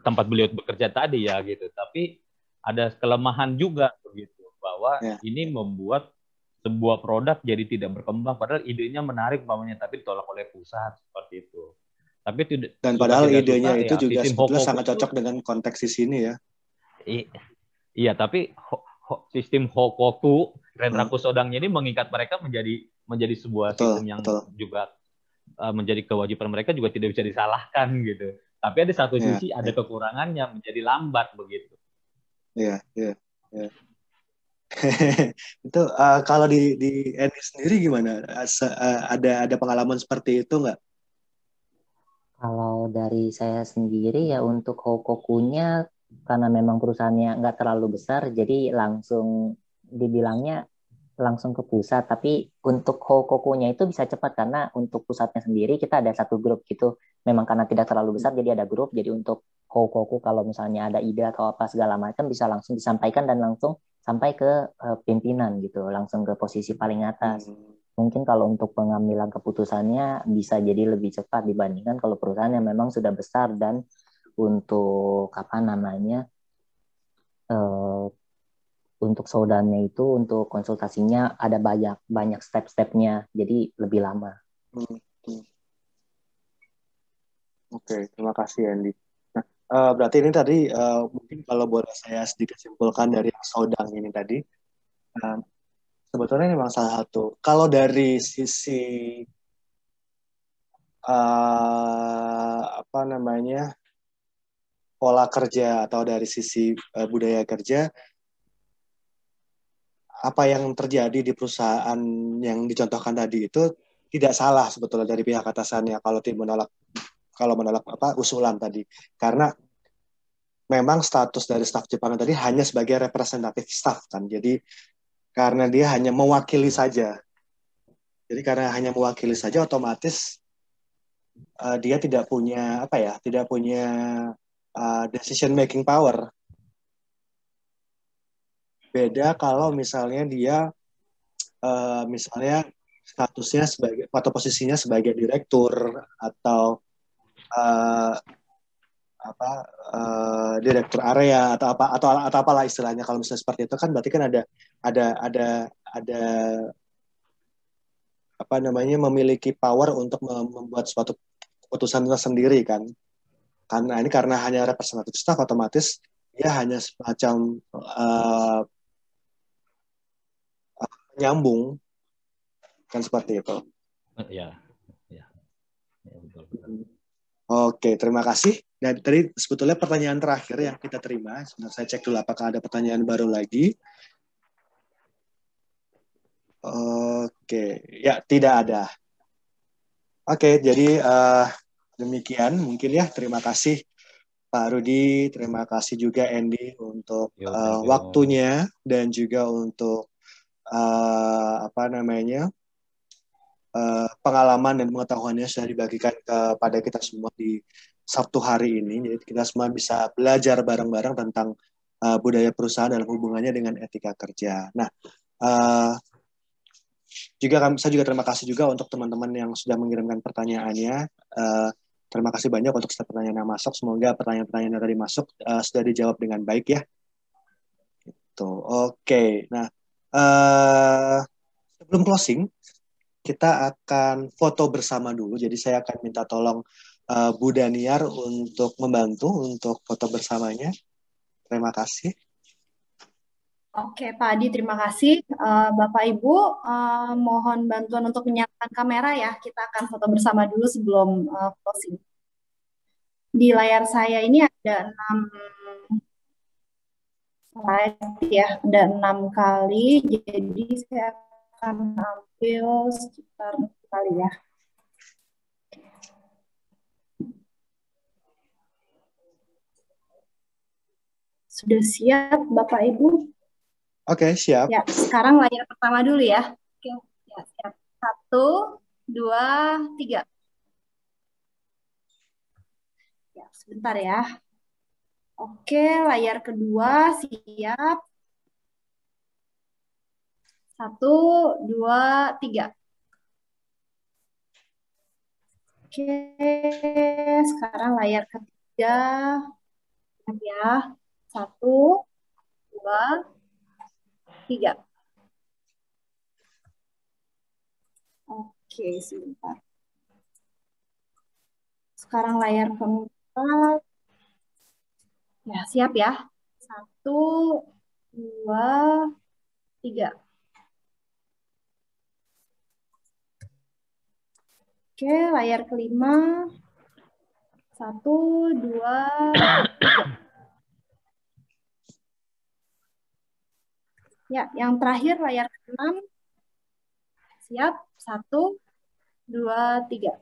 tempat beliau bekerja tadi ya gitu. Tapi ada kelemahan juga begitu bahwa ini membuat sebuah produk jadi tidak berkembang padahal idenya menarik umpamanya tapi ditolak oleh pusat seperti itu. Tapi dan padahal idenya itu juga sebetulnya sangat cocok dengan konteks di sini ya. Iya, tapi sistem Hokoku, Renraku Sodangnya ini mengikat mereka menjadi sebuah sistem yang juga menjadi kewajiban mereka juga tidak bisa disalahkan gitu. Tapi ada satu sisi ada kekurangannya menjadi lambat begitu. Iya. Itu kalau di Eni sendiri gimana? Ada pengalaman seperti itu nggak? Kalau dari saya sendiri ya untuk Hokokunya karena memang perusahaannya nggak terlalu besar, jadi langsung dibilangnya langsung ke pusat. Tapi untuk Hokokunya itu bisa cepat karena untuk pusatnya sendiri kita ada satu grup gitu. Memang karena tidak terlalu besar jadi ada grup. Jadi untuk Hokoku kalau misalnya ada ide atau apa segala macam bisa langsung disampaikan dan langsung sampai ke pimpinan gitu, langsung ke posisi paling atas. Mungkin kalau untuk pengambilan keputusannya bisa jadi lebih cepat dibandingkan kalau perusahaan yang memang sudah besar dan untuk untuk saudaranya itu untuk konsultasinya ada banyak step-stepnya jadi lebih lama. Oke, terima kasih Andy. Nah, berarti ini tadi mungkin kalau boleh saya sedikit simpulkan dari Sodang ini tadi, sebetulnya memang salah satu. Kalau dari sisi pola kerja atau dari sisi budaya kerja, apa yang terjadi di perusahaan yang dicontohkan tadi itu tidak salah sebetulnya dari pihak atasannya kalau menolak usulan tadi, karena memang status dari staf Jepang tadi hanya sebagai representatif staf kan, jadi karena dia hanya mewakili saja, otomatis dia tidak punya decision making power. Beda kalau misalnya dia misalnya statusnya sebagai atau posisinya sebagai direktur atau direktur area atau apalah istilahnya. Kalau misalnya seperti itu kan berarti kan ada memiliki power untuk membuat suatu keputusan sendiri kan. Karena hanya representatif staff, otomatis dia hanya semacam nyambung kan, seperti itu. Ya, betul. Oke, terima kasih. Dan tadi sebetulnya pertanyaan terakhir yang kita terima. Sebentar saya cek dulu apakah ada pertanyaan baru lagi. Oke, ya tidak ada. Oke, jadi demikian mungkin ya. Terima kasih Pak Rudi, terima kasih juga Andy untuk waktunya dan juga untuk pengalaman dan pengetahuannya sudah dibagikan kepada kita semua di Sabtu hari ini. Jadi kita semua bisa belajar bareng-bareng tentang budaya perusahaan dalam hubungannya dengan etika kerja. Nah, saya juga terima kasih juga untuk teman-teman yang sudah mengirimkan pertanyaannya. Terima kasih banyak untuk setiap pertanyaan yang masuk. Semoga pertanyaan-pertanyaan yang tadi masuk sudah dijawab dengan baik ya. Gitu. Oke. Nah, sebelum closing, kita akan foto bersama dulu. Jadi saya akan minta tolong Bu Daniar untuk membantu untuk foto bersamanya. Terima kasih. Oke, Pak Adi, terima kasih. Bapak Ibu, mohon bantuan untuk menyalakan kamera ya. Kita akan foto bersama dulu sebelum closing. Di layar saya ini ada 6 slide ya, ada 6 kali. Jadi saya akan ambil sekitar 6 kali ya. Sudah siap, Bapak Ibu? Oke, siap. Ya, sekarang layar pertama dulu ya. Oke, ya, siap. 1, 2, 3. Ya, sebentar ya. Oke, layar kedua siap. 1, 2, 3. Oke, sekarang layar ketiga. Ya, 1, 2, 3. Oke, sebentar. Sekarang layar keempat. Ya, siap ya. 1, 2, 3. Oke, layar kelima. 1, 2, 3. Ya, yang terakhir layar ke-6. Siap. 1, 2, 3.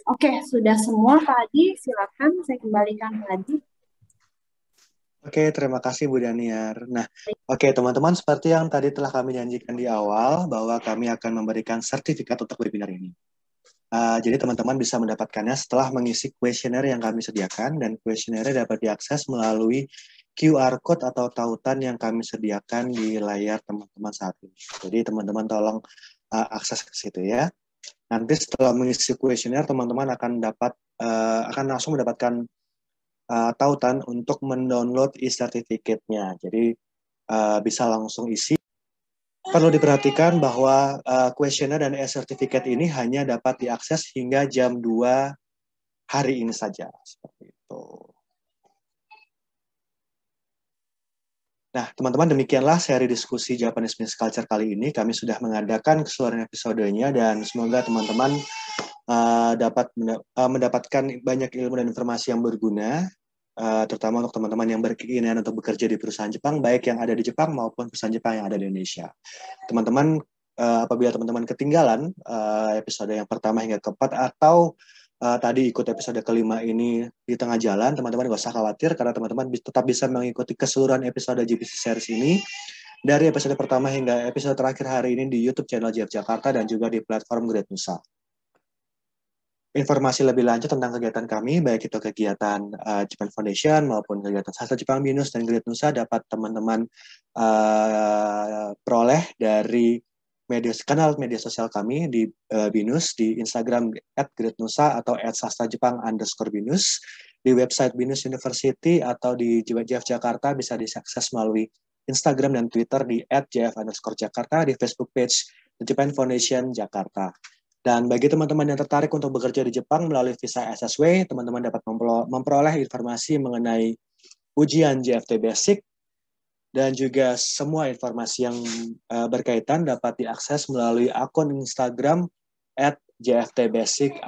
Oke, sudah semua Pak Adi. Silakan saya kembalikan Pak Adi. Oke, terima kasih Bu Daniar. Nah, oke teman-teman, seperti yang tadi telah kami janjikan di awal, bahwa kami akan memberikan sertifikat untuk webinar ini. Jadi teman-teman bisa mendapatkannya setelah mengisi kuesioner yang kami sediakan, dan kuesionernya dapat diakses melalui QR Code atau tautan yang kami sediakan di layar teman-teman saat ini. Jadi teman-teman tolong akses ke situ ya. Nanti setelah mengisi kuesioner, teman-teman akan langsung mendapatkan tautan untuk mendownload e-certificate-nya. Jadi bisa langsung isi. Perlu diperhatikan bahwa kuesioner dan e-certificate ini hanya dapat diakses hingga jam 2 hari ini saja. Seperti itu. Nah, teman-teman, demikianlah seri diskusi Japanese Business Culture kali ini. Kami sudah mengadakan keseluruhan episodenya, dan semoga teman-teman dapat mendapatkan banyak ilmu dan informasi yang berguna, terutama untuk teman-teman yang berkeinginan untuk bekerja di perusahaan Jepang, baik yang ada di Jepang maupun perusahaan Jepang yang ada di Indonesia. Teman-teman, apabila teman-teman ketinggalan episode yang pertama hingga keempat, atau tadi ikut episode kelima ini di tengah jalan, teman-teman nggak usah khawatir, karena teman-teman tetap bisa mengikuti keseluruhan episode JPC Series ini dari episode pertama hingga episode terakhir hari ini di YouTube channel JF Jakarta dan juga di platform Great Nusa. Informasi lebih lanjut tentang kegiatan kami, baik itu kegiatan Japan Foundation maupun kegiatan Sastra Jepang BINUS dan Great Nusa dapat teman-teman peroleh dari kanal media sosial kami di BINUS, di Instagram @greatnusa atau @sastrajepang_binus, di website BINUS University atau di JF Jakarta bisa diakses melalui Instagram dan Twitter di @jf_jakarta, di Facebook page The Japan Foundation Jakarta. Dan bagi teman-teman yang tertarik untuk bekerja di Jepang melalui visa SSW, teman-teman dapat memperoleh informasi mengenai ujian JFT Basic dan juga semua informasi yang berkaitan dapat diakses melalui akun Instagram @jftbasic_id.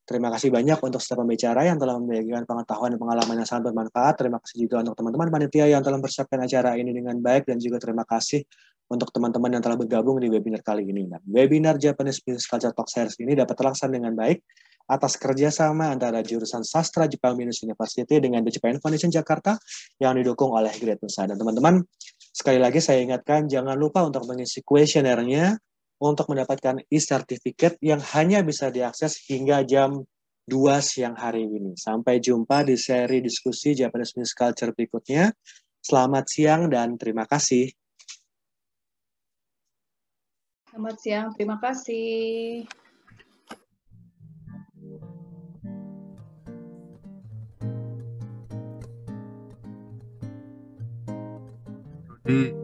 Terima kasih banyak untuk setiap pembicara yang telah membagikan pengetahuan dan pengalaman yang sangat bermanfaat. Terima kasih juga untuk teman-teman panitia yang telah mempersiapkan acara ini dengan baik, dan juga terima kasih untuk teman-teman yang telah bergabung di webinar kali ini. Nah, webinar Japanese Business Culture Talk Series ini dapat terlaksana dengan baik atas kerjasama antara jurusan Sastra Jepang BINUS University dengan The Japan Foundation Jakarta yang didukung oleh Great Nusa. Dan teman-teman, sekali lagi saya ingatkan, jangan lupa untuk mengisi kuesionernya untuk mendapatkan e-certificate yang hanya bisa diakses hingga jam 2 siang hari ini. Sampai jumpa di seri diskusi Japanese Business Culture berikutnya. Selamat siang dan terima kasih. Selamat siang, terima kasih. Rudi.